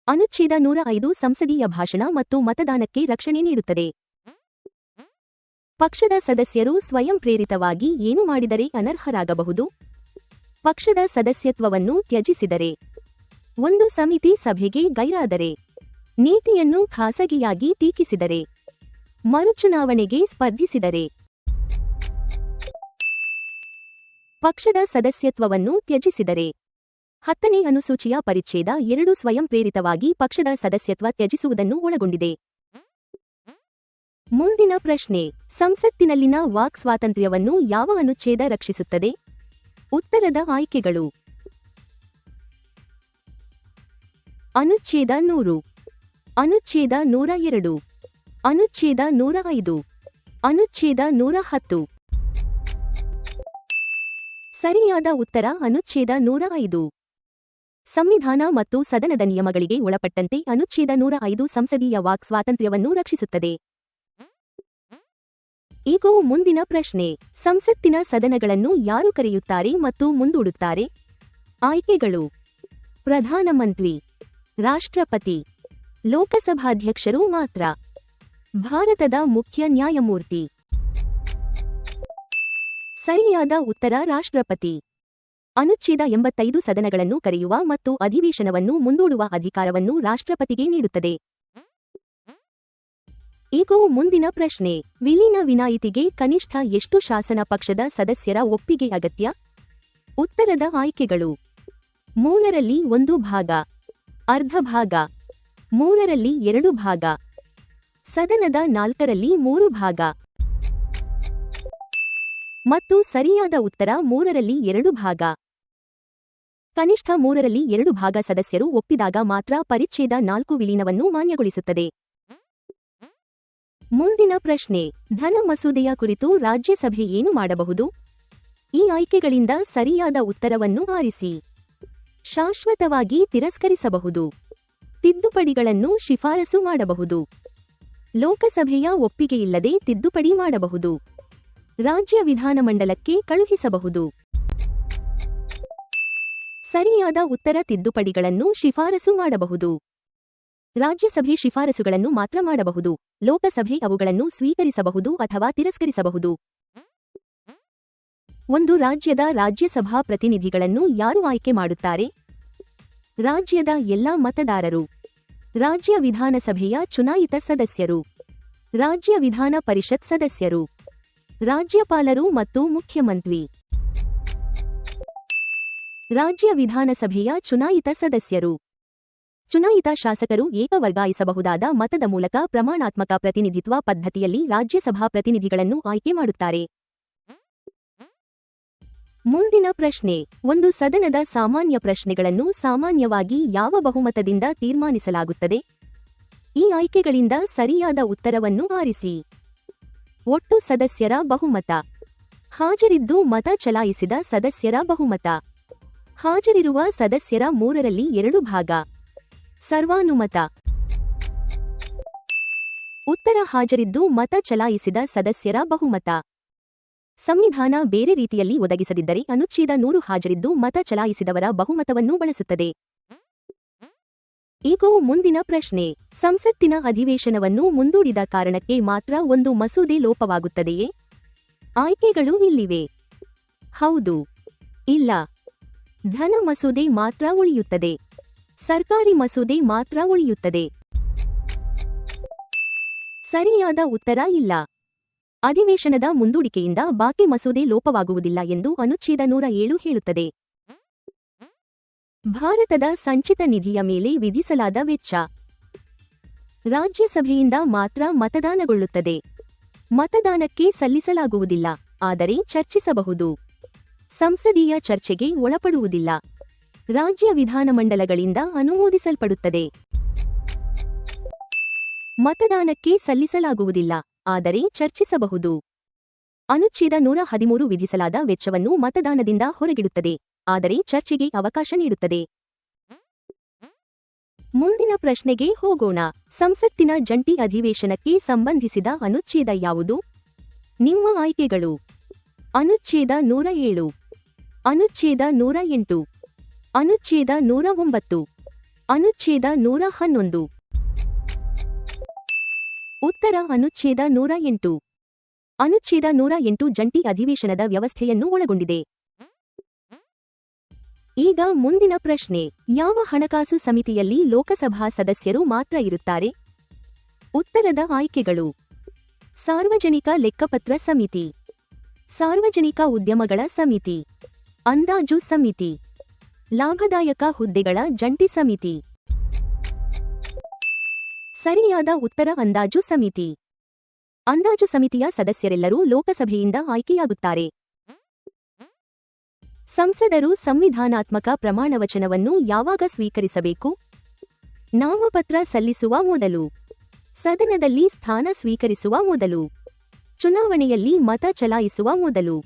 ಅನುಚ್ಛೇದ 105 ಸಂಸದೀಯ ಭಾಷಣ ಮತ್ತು ಮತದಾನಕ್ಕೆ ರಕ್ಷಣೆ ನೀಡುತ್ತದೆ. ಪಕ್ಷದ ಸದಸ್ಯರು ಸ್ವಯಂ ಪ್ರೇರಿತವಾಗಿ ಏನು ಮಾಡಿದರೆ ಅನರ್ಹರಾಗಬಹುದು? ಪಕ್ಷದ ಸದಸ್ಯತ್ವವನ್ನು ತ್ಯಜಿಸಿದರೆ, ಒಂದು ಸಮಿತಿ ಸಭೆಗೆ ಗೈರಾದರೆ, ನೀತಿಯನ್ನು ಖಾಸಗಿಯಾಗಿ ಟೀಕಿಸಿದರೆ, ಮರುಚುನಾವಣೆಗೆ ಸ್ಪರ್ಧಿಸಿದರೆ. ಪಕ್ಷದ ಸದಸ್ಯತ್ವವನ್ನು ತ್ಯಜಿಸಿದರೆ. 10ನೇ ಅನುಸೂಚಿಯ ಪರಿಚ್ಛೇದ 2 ಸ್ವಯಂ ಪ್ರೇರಿತವಾಗಿ ಪಕ್ಷದ ಸದಸ್ಯತ್ವ ತ್ಯಜಿಸುವುದನ್ನು ಒಳಗೊಂಡಿದೆ. ಮುಂದಿನ ಪ್ರಶ್ನೆ. ಸಂಸತ್ತಿನಲ್ಲಿನ ವಾಕ್ ಸ್ವಾತಂತ್ರ್ಯವನ್ನು ಯಾವ ಅನುಚ್ಛೇದ ರಕ್ಷಿಸುತ್ತದೆ? ಉತ್ತರದ ಆಯ್ಕೆಗಳು. ಅನುಚ್ಛೇದ 100, ಅನುಚ್ಛೇದ 102, ಅನುಚ್ಛೇದ 105, ಅನುಚ್ಛೇದ 110. ಸರಿಯಾದ ಉತ್ತರ ಅನುಚ್ಛೇದ 105. ಸಂವಿಧಾನ ಮತ್ತು ಸದನದ ನಿಯಮಗಳಿಗೆ ಒಳಪಟ್ಟಂತೆ ಅನುಚ್ಛೇದ 105 ಸಂಸದೀಯ ವಾಕ್ ಸ್ವಾತಂತ್ರ್ಯವನ್ನು ರಕ್ಷಿಸುತ್ತದೆ. ಈಗ ಮುಂದಿನ ಪ್ರಶ್ನೆ. ಸಂಸತ್ತಿನ ಸದನಗಳನ್ನು ಯಾರು ಕರೆಯುತ್ತಾರೆ ಮತ್ತು ಮುಂದೂಡುತ್ತಾರೆ? ಆಯ್ಕೆಗಳು. ಪ್ರಧಾನಮಂತ್ರಿ, ರಾಷ್ಟ್ರಪತಿ, ಲೋಕಸಭಾಧ್ಯಕ್ಷರು ಮಾತ್ರ, ಭಾರತದ ಮುಖ್ಯ ನ್ಯಾಯಮೂರ್ತಿ. ಸರಿಯಾದ ಉತ್ತರ ರಾಷ್ಟ್ರಪತಿ. ಅನುಚ್ಛೇದ 85 ಸದನಗಳನ್ನು ಕರೆಯುವ ಮತ್ತು ಅಧಿವೇಶನವನ್ನು ಮುಂದೂಡುವ ಅಧಿಕಾರವನ್ನು ರಾಷ್ಟ್ರಪತಿಗೆ ನೀಡುತ್ತದೆ. ಈಗ ಮುಂದಿನ ಪ್ರಶ್ನೆ. ವಿಲೀನ ವಿನಾಯಿತಿಗೆ ಕನಿಷ್ಠ ಎಷ್ಟು ಶಾಸನ ಪಕ್ಷದ ಸದಸ್ಯರ ಒಪ್ಪಿಗೆ ಅಗತ್ಯ? ಉತ್ತರದ ಆಯ್ಕೆಗಳು. 3ರಲ್ಲಿ 1 ಭಾಗ, ಅರ್ಧ ಭಾಗ, 3ರಲ್ಲಿ 2 ಭಾಗ, ಸದನದ 4ರಲ್ಲಿ 3 ಭಾಗ. ಮತ್ತು ಸರಿಯಾದ ಉತ್ತರ 3ರಲ್ಲಿ 2 ಭಾಗ. ಕನಿಷ್ಠ 3ರಲ್ಲಿ 2 ಭಾಗ ಸದಸ್ಯರು ಒಪ್ಪಿದಾಗ ಮಾತ್ರ ಪರಿಚ್ಛೇದ 4 ವಿಲೀನವನ್ನು ಮಾನ್ಯಗೊಳಿಸುತ್ತದೆ. ಮುಂದಿನ ಪ್ರಶ್ನೆ. ಧನ ಮಸೂದೆಯ ಕುರಿತು ರಾಜ್ಯಸಭೆ ಏನು ಮಾಡಬಹುದು? ಈ ಆಯ್ಕೆಗಳಿಂದ ಸರಿಯಾದ ಉತ್ತರವನ್ನು ಆರಿಸಿ. ಶಾಶ್ವತವಾಗಿ ತಿರಸ್ಕರಿಸಬಹುದು, ತಿದ್ದುಪಡಿಗಳನ್ನು ಶಿಫಾರಸು ಮಾಡಬಹುದು, ಲೋಕಸಭೆಯ ಒಪ್ಪಿಗೆಯಿಲ್ಲದೆ ತಿದ್ದುಪಡಿ ಮಾಡಬಹುದು, ರಾಜ್ಯ ವಿಧಾನಮಂಡಲಕ್ಕೆ ಕಳುಹಿಸಬಹುದು. ಸರಿಯಾದ ಉತ್ತರ ತಿದ್ದುಪಡಿಗಳನ್ನು ಶಿಫಾರಸು ಮಾಡಬಹುದು. ರಾಜ್ಯಸಭೆ ಶಿಫಾರಸುಗಳನ್ನು ಮಾತ್ರ ಮಾಡಬಹುದು. ಲೋಕಸಭೆ ಅವುಗಳನ್ನು ಸ್ವೀಕರಿಸಬಹುದು ಅಥವಾ ತಿರಸ್ಕರಿಸಬಹುದು. ಒಂದು ರಾಜ್ಯದ ರಾಜ್ಯಸಭಾ ಪ್ರತಿನಿಧಿಗಳನ್ನು ಯಾರು ಆಯ್ಕೆ ಮಾಡುತ್ತಾರೆ? ರಾಜ್ಯದ ಎಲ್ಲಾ ಮತದಾರರು, ರಾಜ್ಯ ವಿಧಾನಸಭೆಯ ಚುನಾಯಿತ ಸದಸ್ಯರು, ರಾಜ್ಯ ವಿಧಾನ ಪರಿಷತ್ ಸದಸ್ಯರು, ರಾಜ್ಯಪಾಲರು ಮತ್ತು ಮುಖ್ಯಮಂತ್ರಿ. ರಾಜ್ಯ ವಿಧಾನಸಭೆಯ ಚುನಾಯಿತ ಸದಸ್ಯರು. ಚುನಾಯಿತ ಶಾಸಕರು ಏಕವರ್ಗಾಯಿಸಬಹುದಾದ ಮತದ ಮೂಲಕ ಪ್ರಮಾಣಾತ್ಮಕ ಪ್ರತಿನಿಧಿತ್ವ ಪದ್ಧತಿಯಲ್ಲಿ ರಾಜ್ಯಸಭಾ ಪ್ರತಿನಿಧಿಗಳನ್ನು ಆಯ್ಕೆ ಮಾಡುತ್ತಾರೆ. ಮುಂದಿನ ಪ್ರಶ್ನೆ. ಒಂದು ಸದನದ ಸಾಮಾನ್ಯ ಪ್ರಶ್ನೆಗಳನ್ನು ಸಾಮಾನ್ಯವಾಗಿ ಯಾವ ಬಹುಮತದಿಂದ ತೀರ್ಮಾನಿಸಲಾಗುತ್ತದೆ? ಈ ಆಯ್ಕೆಗಳಿಂದ ಸರಿಯಾದ ಉತ್ತರವನ್ನು ಆರಿಸಿ. ಒಟ್ಟು ಸದಸ್ಯರ ಬಹುಮತ, ಹಾಜರಿದ್ದು ಮತ ಚಲಾಯಿಸಿದ ಸದಸ್ಯರ ಬಹುಮತ, ಹಾಜರಿರುವ ಸದಸ್ಯರ 3ರಲ್ಲಿ 2 ಭಾಗ, ಸರ್ವಾನುಮತ. ಉತ್ತರ ಹಾಜರಿದ್ದು ಮತ ಚಲಾಯಿಸಿದ ಸದಸ್ಯರ ಬಹುಮತ. ಸಂವಿಧಾನ ಬೇರೆ ರೀತಿಯಲ್ಲಿ ಒದಗಿಸದಿದ್ದರೆ ಅನುಚ್ಛೇದ 100 ಹಾಜರಿದ್ದು ಮತ ಚಲಾಯಿಸಿದವರ ಬಹುಮತವನ್ನು ಬಳಸುತ್ತದೆ. ಈಗ ಮುಂದಿನ ಪ್ರಶ್ನೆ. ಸಂಸತ್ತಿನ ಅಧಿವೇಶನವನ್ನು ಮುಂದೂಡಿದ ಕಾರಣಕ್ಕೆ ಮಾತ್ರ ಒಂದು ಮಸೂದೆ ಲೋಪವಾಗುತ್ತದೆಯೇ? ಆಯ್ಕೆಗಳು ಇಲ್ಲಿವೆ. ಹೌದು, ಇಲ್ಲ, ಧನ ಮಸೂದೆ ಮಾತ್ರ ಉಳಿಯುತ್ತದೆ, ಸರ್ಕಾರಿ ಮಸೂದೆ ಮಾತ್ರ ಉಳಿಯುತ್ತದೆ. ಸರಿಯಾದ ಉತ್ತರ ಇಲ್ಲ. ಅಧಿವೇಶನದ ಮುಂದೂಡಿಕೆಯಿಂದ ಬಾಕಿ ಮಸೂದೆ ಲೋಪವಾಗುವುದಿಲ್ಲ ಎಂದು ಅನುಚ್ಛೇದ 107 ಹೇಳುತ್ತದೆ. ಭಾರತದ ಸಂಚಿತ ನಿಧಿಯ ಮೇಲೆ ವಿಧಿಸಲಾದ ವೆಚ್ಚ. ರಾಜ್ಯಸಭೆಯಿಂದ ಮಾತ್ರ ಮತದಾನಗೊಳ್ಳುತ್ತದೆ. ಮತದಾನಕ್ಕೆ ಸಲ್ಲಿಸಲಾಗುವುದಿಲ್ಲ, ಆದರೆ ಚರ್ಚಿಸಬಹುದು. ಸಂಸದೀಯ ಚರ್ಚೆಗೆ ಒಳಪಡುವುದಿಲ್ಲ. ರಾಜ್ಯ ವಿಧಾನಮಂಡಲಗಳಿಂದ ಅನುಮೋದಿಸಲ್ಪಡುತ್ತದೆ. ಮತದಾನಕ್ಕೆ ಸಲ್ಲಿಸಲಾಗುವುದಿಲ್ಲ, ಆದರೆ ಚರ್ಚಿಸಬಹುದು. ಅನುಚ್ಛೇದ 113 ವಿಧಿಸಲಾದ ವೆಚ್ಚವನ್ನು ಮತದಾನದಿಂದ ಹೊರಗಿಡುತ್ತದೆ, ಆದರೆ ಚರ್ಚೆಗೆ ಅವಕಾಶ ನೀಡುತ್ತದೆ. ಮುಂದಿನ ಪ್ರಶ್ನೆಗೆ ಹೋಗೋಣ. ಸಂಸತ್ತಿನ ಜಂಟಿ ಅಧಿವೇಶನಕ್ಕೆ ಸಂಬಂಧಿಸಿದ ಅನುಚ್ಛೇದ ಯಾವುದು? ನಿಮ್ಮ ಆಯ್ಕೆಗಳು: ಅನುಚ್ಛೇದ 107, ಅನುಚ್ಛೇದ 108, ಅನುಚ್ಛೇದ 109, ಅನುಚ್ಛೇದ 111. ಉತ್ತರ ಅನುಚ್ಛೇದ 108. ಅನುಚ್ಛೇದ 108 ಜಂಟಿ ಅಧಿವೇಶನದ ವ್ಯವಸ್ಥೆಯನ್ನು ಒಳಗೊಂಡಿದೆ. ಈಗ ಮುಂದಿನ ಪ್ರಶ್ನೆ: ಯಾವ ಹಣಕಾಸು ಸಮಿತಿಯಲ್ಲಿ ಲೋಕಸಭಾ ಸದಸ್ಯರು ಮಾತ್ರ ಇರುತ್ತಾರೆ? ಉತ್ತರದ ಆಯ್ಕೆಗಳು: ಸಾರ್ವಜನಿಕ ಲೆಕ್ಕಪತ್ರ ಸಮಿತಿ, ಸಾರ್ವಜನಿಕ ಉದ್ಯಮಗಳ ಸಮಿತಿ, ಅಂದಾಜು ಸಮಿತಿ, ಲಾಭದಾಯಕ ಹುದ್ದೆಗಳ ಜಂಟಿ ಸಮಿತಿ. ಸರಿಯಾದ ಉತ್ತರ ಅಂದಾಜು ಸಮಿತಿ. ಅಂದಾಜು ಸಮಿತಿಯ ಸದಸ್ಯರೆಲ್ಲರೂ ಲೋಕಸಭೆಯಿಂದ ಆಯ್ಕೆಯಾಗುತ್ತಾರೆ. ಸಂಸದರು ಸಂವಿಧಾನಾತ್ಮಕ ಪ್ರಮಾಣವಚನವನ್ನು ಯಾವಾಗ ಸ್ವೀಕರಿಸಬೇಕು? ನಾಮಪತ್ರ ಸಲ್ಲಿಸುವ ಮೊದಲು, ಸದನದಲ್ಲಿ ಸ್ಥಾನ ಸ್ವೀಕರಿಸುವ ಮೊದಲು, ಚುನಾವಣೆಯಲ್ಲಿ ಮತ ಚಲಾಯಿಸುವ ಮೊದಲು,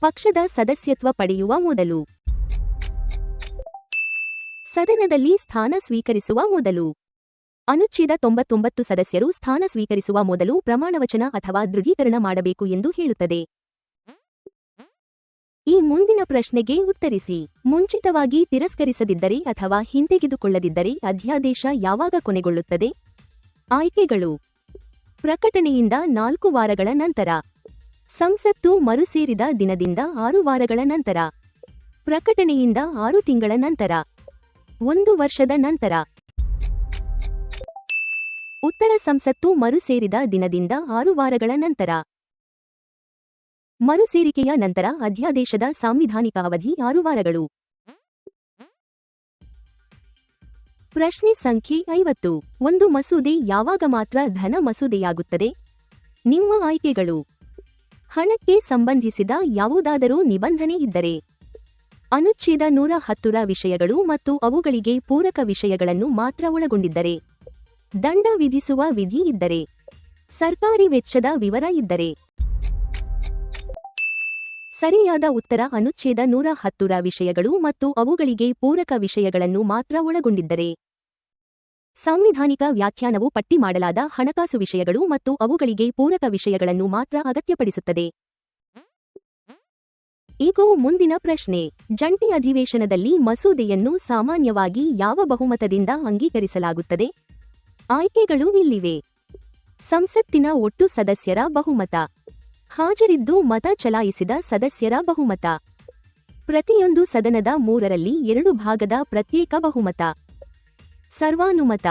ಪಕ್ಷದ ಸದಸ್ಯತ್ವ ಪಡೆಯುವ ಮೊದಲು. ಸದನದಲ್ಲಿ ಸ್ಥಾನ ಸ್ವೀಕರಿಸುವ ಮೊದಲು. ಅನುಚ್ಛೇದ 99 ಸದಸ್ಯರು ಸ್ಥಾನ ಸ್ವೀಕರಿಸುವ ಮೊದಲು ಪ್ರಮಾಣವಚನ ಅಥವಾ ದೃಢೀಕರಣ ಮಾಡಬೇಕು ಎಂದು ಹೇಳುತ್ತದೆ. ಈ ಮುಂದಿನ ಪ್ರಶ್ನೆಗೆ ಉತ್ತರಿಸಿ. ಮುಂಚಿತವಾಗಿ ತಿರಸ್ಕರಿಸದಿದ್ದರೆ ಅಥವಾ ಹಿಂತೆಗೆದುಕೊಳ್ಳದಿದ್ದರೆ ಅಧ್ಯಾದೇಶ ಯಾವಾಗ ಕೊನೆಗೊಳ್ಳುತ್ತದೆ? ಆಯ್ಕೆಗಳು: ಪ್ರಕಟಣೆಯಿಂದ 4 ವಾರಗಳ ನಂತರ, ಸಂಸತ್ತು ಮರುಸೇರಿದ ದಿನದಿಂದ 6 ವಾರಗಳ ನಂತರ, ಪ್ರಕಟಣೆಯಿಂದ 6 ತಿಂಗಳ ನಂತರ, 1 ವರ್ಷದ ನಂತರ. ಉತ್ತರ ಸಂಸತ್ತು ಮರುಸೇರಿದ ದಿನದಿಂದ 6 ವಾರಗಳ ನಂತರ. ಮರುಸೇರಿಕೆಯ ನಂತರ ಅಧ್ಯಾದೇಶದ ಸಾಂವಿಧಾನಿಕ ಅವಧಿ 6 ವಾರಗಳು. ಪ್ರಶ್ನೆ ಸಂಖ್ಯೆ 50. ಒಂದು ಮಸೂದೆ ಯಾವಾಗ ಮಾತ್ರ ಧನ ಮಸೂದೆಯಾಗುತ್ತದೆ? ನಿಮ್ಮ ಆಯ್ಕೆಗಳು: ಹಣಕ್ಕೆ ಸಂಬಂಧಿಸಿದ ಯಾವುದಾದರೂ ನಿಬಂಧನೆ ಇದ್ದರೆ, ಅನುಚ್ಛೇದ 110ರ ವಿಷಯಗಳು ಮತ್ತು ಅವುಗಳಿಗೆ ಪೂರಕ ವಿಷಯಗಳನ್ನು ಮಾತ್ರ ಒಳಗೊಂಡಿದ್ದರೆ, ದಂಡ ವಿಧಿಸುವ ವಿಧಿ ಇದ್ದರೆ, ಸರ್ಕಾರಿ ವೆಚ್ಚದ ವಿವರ ಇದ್ದರೆ. ಸರಿಯಾದ ಉತ್ತರ ಅನುಚ್ಛೇದ 110ರ ವಿಷಯಗಳು ಮತ್ತು ಅವುಗಳಿಗೆ ಪೂರಕ ವಿಷಯಗಳನ್ನು ಮಾತ್ರ ಒಳಗೊಂಡಿದ್ದರೆ. ಸಾಂವಿಧಾನಿಕ ವ್ಯಾಖ್ಯಾನವು ಪಟ್ಟಿ ಮಾಡಲಾದ ಹಣಕಾಸು ವಿಷಯಗಳು ಮತ್ತು ಅವುಗಳಿಗೆ ಪೂರಕ ವಿಷಯಗಳನ್ನು ಮಾತ್ರ ಅಗತ್ಯಪಡಿಸುತ್ತದೆ. ಈಗ ಮುಂದಿನ ಪ್ರಶ್ನೆ: ಜಂಟಿ ಅಧಿವೇಶನದಲ್ಲಿ ಮಸೂದೆಯನ್ನು ಸಾಮಾನ್ಯವಾಗಿ ಯಾವ ಬಹುಮತದಿಂದ ಅಂಗೀಕರಿಸಲಾಗುತ್ತದೆ? ಆಯ್ಕೆಗಳು ಇಲ್ಲಿವೆ. ಸಂಸತ್ತಿನ ಒಟ್ಟು ಸದಸ್ಯರ ಬಹುಮತ, ಹಾಜರಿದ್ದು ಮತ ಚಲಾಯಿಸಿದ ಸದಸ್ಯರ ಬಹುಮತ, ಪ್ರತಿಯೊಂದು ಸದನದ 3ರಲ್ಲಿ 2 ಭಾಗದ ಪ್ರತ್ಯೇಕ ಬಹುಮತ, ಸರ್ವಾನುಮತ.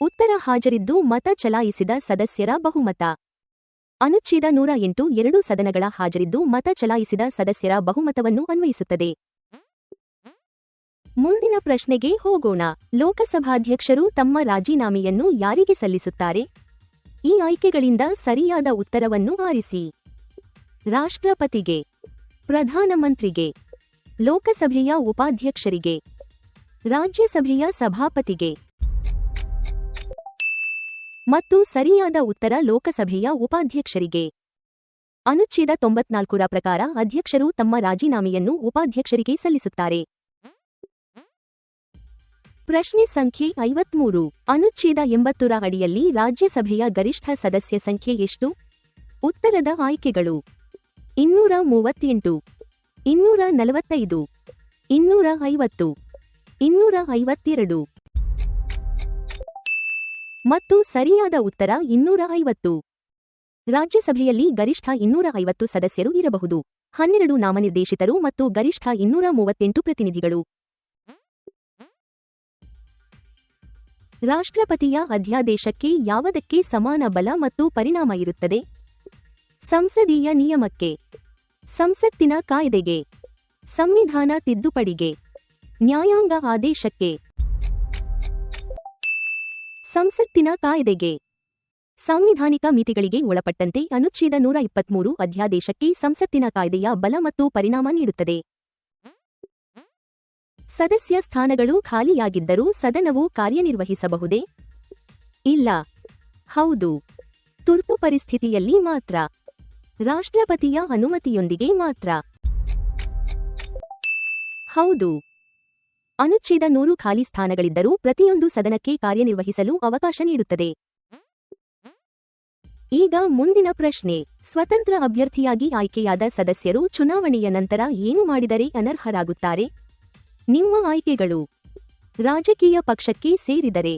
ಉತ್ತರ ಹಾಜರಿದ್ದು ಮತ ಚಲಾಯಿಸಿದ ಸದಸ್ಯರ ಬಹುಮತ. ಅನುಚ್ಛೇದ 108 2 ಸದನಗಳ ಹಾಜರಿದ್ದು ಮತ ಚಲಾಯಿಸಿದ ಸದಸ್ಯರ ಬಹುಮತವನ್ನು ಅನ್ವಯಿಸುತ್ತದೆ. ಮುಂದಿನ ಪ್ರಶ್ನೆಗೆ ಹೋಗೋಣ. ಲೋಕಸಭಾಧ್ಯಕ್ಷರು ತಮ್ಮ ರಾಜೀನಾಮೆಯನ್ನು ಯಾರಿಗೆ ಸಲ್ಲಿಸುತ್ತಾರೆ? ಈ ಆಯ್ಕೆಗಳಿಂದ ಸರಿಯಾದ ಉತ್ತರವನ್ನು ಆರಿಸಿ. ರಾಷ್ಟ್ರಪತಿಗೆ, ಪ್ರಧಾನಮಂತ್ರಿಗೆ, ಲೋಕಸಭೆಯ ಉಪಾಧ್ಯಕ್ಷರಿಗೆ, ರಾಜ್ಯಸಭೆಯ ಸಭಾಪತಿಗೆ. ಮತ್ತು ಸರಿಯಾದ ಉತ್ತರ ಲೋಕಸಭೆಯ ಉಪಾಧ್ಯಕ್ಷರಿಗೆ. ಅನುಚ್ಛೇದ 94ರ ಪ್ರಕಾರ ಅಧ್ಯಕ್ಷರು ತಮ್ಮ ರಾಜೀನಾಮೆಯನ್ನು ಉಪಾಧ್ಯಕ್ಷರಿಗೆ ಸಲ್ಲಿಸುತ್ತಾರೆ. ಪ್ರಶ್ನೆ ಸಂಖ್ಯೆ 53. ಅನುಚ್ಛೇದ 80ರ ಅಡಿಯಲ್ಲಿ ರಾಜ್ಯಸಭೆಯ ಗರಿಷ್ಠ ಸದಸ್ಯ ಸಂಖ್ಯೆ ಎಷ್ಟು? ಉತ್ತರದ ಆಯ್ಕೆಗಳು: 238, 245, 250, 252. ಮತ್ತು ಸರಿಯಾದ ಉತ್ತರ 250. ರಾಜ್ಯಸಭೆಯಲ್ಲಿ ಗರಿಷ್ಠ 250 ಸದಸ್ಯರು ಇರಬಹುದು. 12 ನಾಮನಿರ್ದೇಶಿತರು ಮತ್ತು ಗರಿಷ್ಠ 238 ಪ್ರತಿನಿಧಿಗಳು. ರಾಷ್ಟ್ರಪತಿಯ ಅಧ್ಯಾದೇಶಕ್ಕೆ ಯಾವುದಕ್ಕೆ ಸಮಾನ ಬಲ ಮತ್ತು ಪರಿಣಾಮ ಇರುತ್ತದೆ? ಸಂಸದೀಯ ನಿಯಮಕ್ಕೆ, ಸಂಸತ್ತಿನ ಕಾಯ್ದೆಗೆ, ಸಂವಿಧಾನ ತಿದ್ದುಪಡಿಗೆ, ನ್ಯಾಯಾಂಗ ಆದೇಶಕ್ಕೆ. ಸಂಸತ್ತಿನ ಕಾಯ್ದೆಗೆ ಸಾಂವಿಧಾನಿಕ ಮಿತಿಗಳಿಗೆ ಒಳಪಟ್ಟಂತೆ ಅನುಚ್ಛೇದ 123 ಅಧ್ಯಾದೇಶಕ್ಕೆ ಸಂಸತ್ತಿನ ಕಾಯ್ದೆಯ ಬಲ ಮತ್ತು ಪರಿಣಾಮ ನೀಡುತ್ತದೆ. ಸದಸ್ಯ ಸ್ಥಾನಗಳು ಖಾಲಿಯಾಗಿದ್ದರೂ ಸದನವು ಕಾರ್ಯನಿರ್ವಹಿಸಬಹುದೇ? ಇಲ್ಲ. ಹೌದು. ತುರ್ತು ಪರಿಸ್ಥಿತಿಯಲ್ಲಿ ಮಾತ್ರ. ರಾಷ್ಟ್ರಪತಿಯ ಅನುಮತಿಯೊಂದಿಗೆ ಮಾತ್ರ. ಹೌದು. ಅನುಚ್ಛೇದ 100 ಖಾಲಿ ಸ್ಥಾನಗಳಿದ್ದರೂ ಪ್ರತಿಯೊಂದು ಸದನಕ್ಕೆ ಕಾರ್ಯನಿರ್ವಹಿಸಲು ಅವಕಾಶ ನೀಡುತ್ತದೆ. ಈಗ ಮುಂದಿನ ಪ್ರಶ್ನೆ. ಸ್ವತಂತ್ರ ಅಭ್ಯರ್ಥಿಯಾಗಿ ಆಯ್ಕೆಯಾದ ಸದಸ್ಯರು ಚುನಾವಣೆಯ ನಂತರ ಏನು ಮಾಡಿದರೆ ಅನರ್ಹರಾಗುತ್ತಾರೆ? ನಿಮ್ಮ ಆಯ್ಕೆಗಳು: ರಾಜಕೀಯ ಪಕ್ಷಕ್ಕೆ ಸೇರಿದರೆ,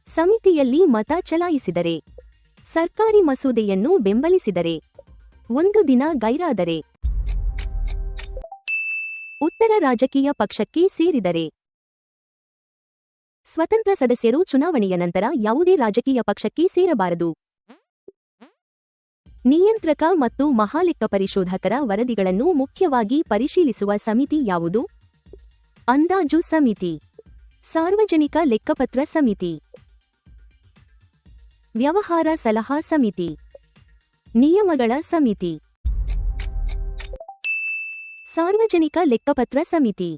ಸಮಿತಿಯಲ್ಲಿ ಮತ ಚಲಾಯಿಸಿದರೆ, ಸರ್ಕಾರಿ ಮಸೂದೆಯನ್ನು ಬೆಂಬಲಿಸಿದರೆ, ಒಂದು ದಿನ ಗೈರಾದರೆ. ಉತ್ತರ: ರಾಜಕೀಯ ಪಕ್ಷಕ್ಕೆ ಸೇರಿದರೆ. ಸ್ವತಂತ್ರ ಸದಸ್ಯರು ಚುನಾವಣೆಯ ನಂತರ ಯಾವುದೇ ರಾಜಕೀಯ ಪಕ್ಷಕ್ಕೆ ಸೇರಬಾರದು. ನಿಯಂತ್ರಕ ಮತ್ತು ಮಹಾಲೆಕ್ಕ ಪರಿಶೋಧಕರ ವರದಿಗಳನ್ನು ಮುಖ್ಯವಾಗಿ ಪರಿಶೀಲಿಸುವ ಸಮಿತಿ ಯಾವುದು? ಅಂದಾಜು ಸಮಿತಿ, ಸಾರ್ವಜನಿಕ ಲೆಕ್ಕಪತ್ರ ಸಮಿತಿ, ವ್ಯವಹಾರ ಸಲಹಾ ಸಮಿತಿ, ನಿಯಮಗಳ ಸಮಿತಿ. ಸಾರ್ವಜನಿಕ ಲೆಕ್ಕಪತ್ರ ಸಮಿತಿ.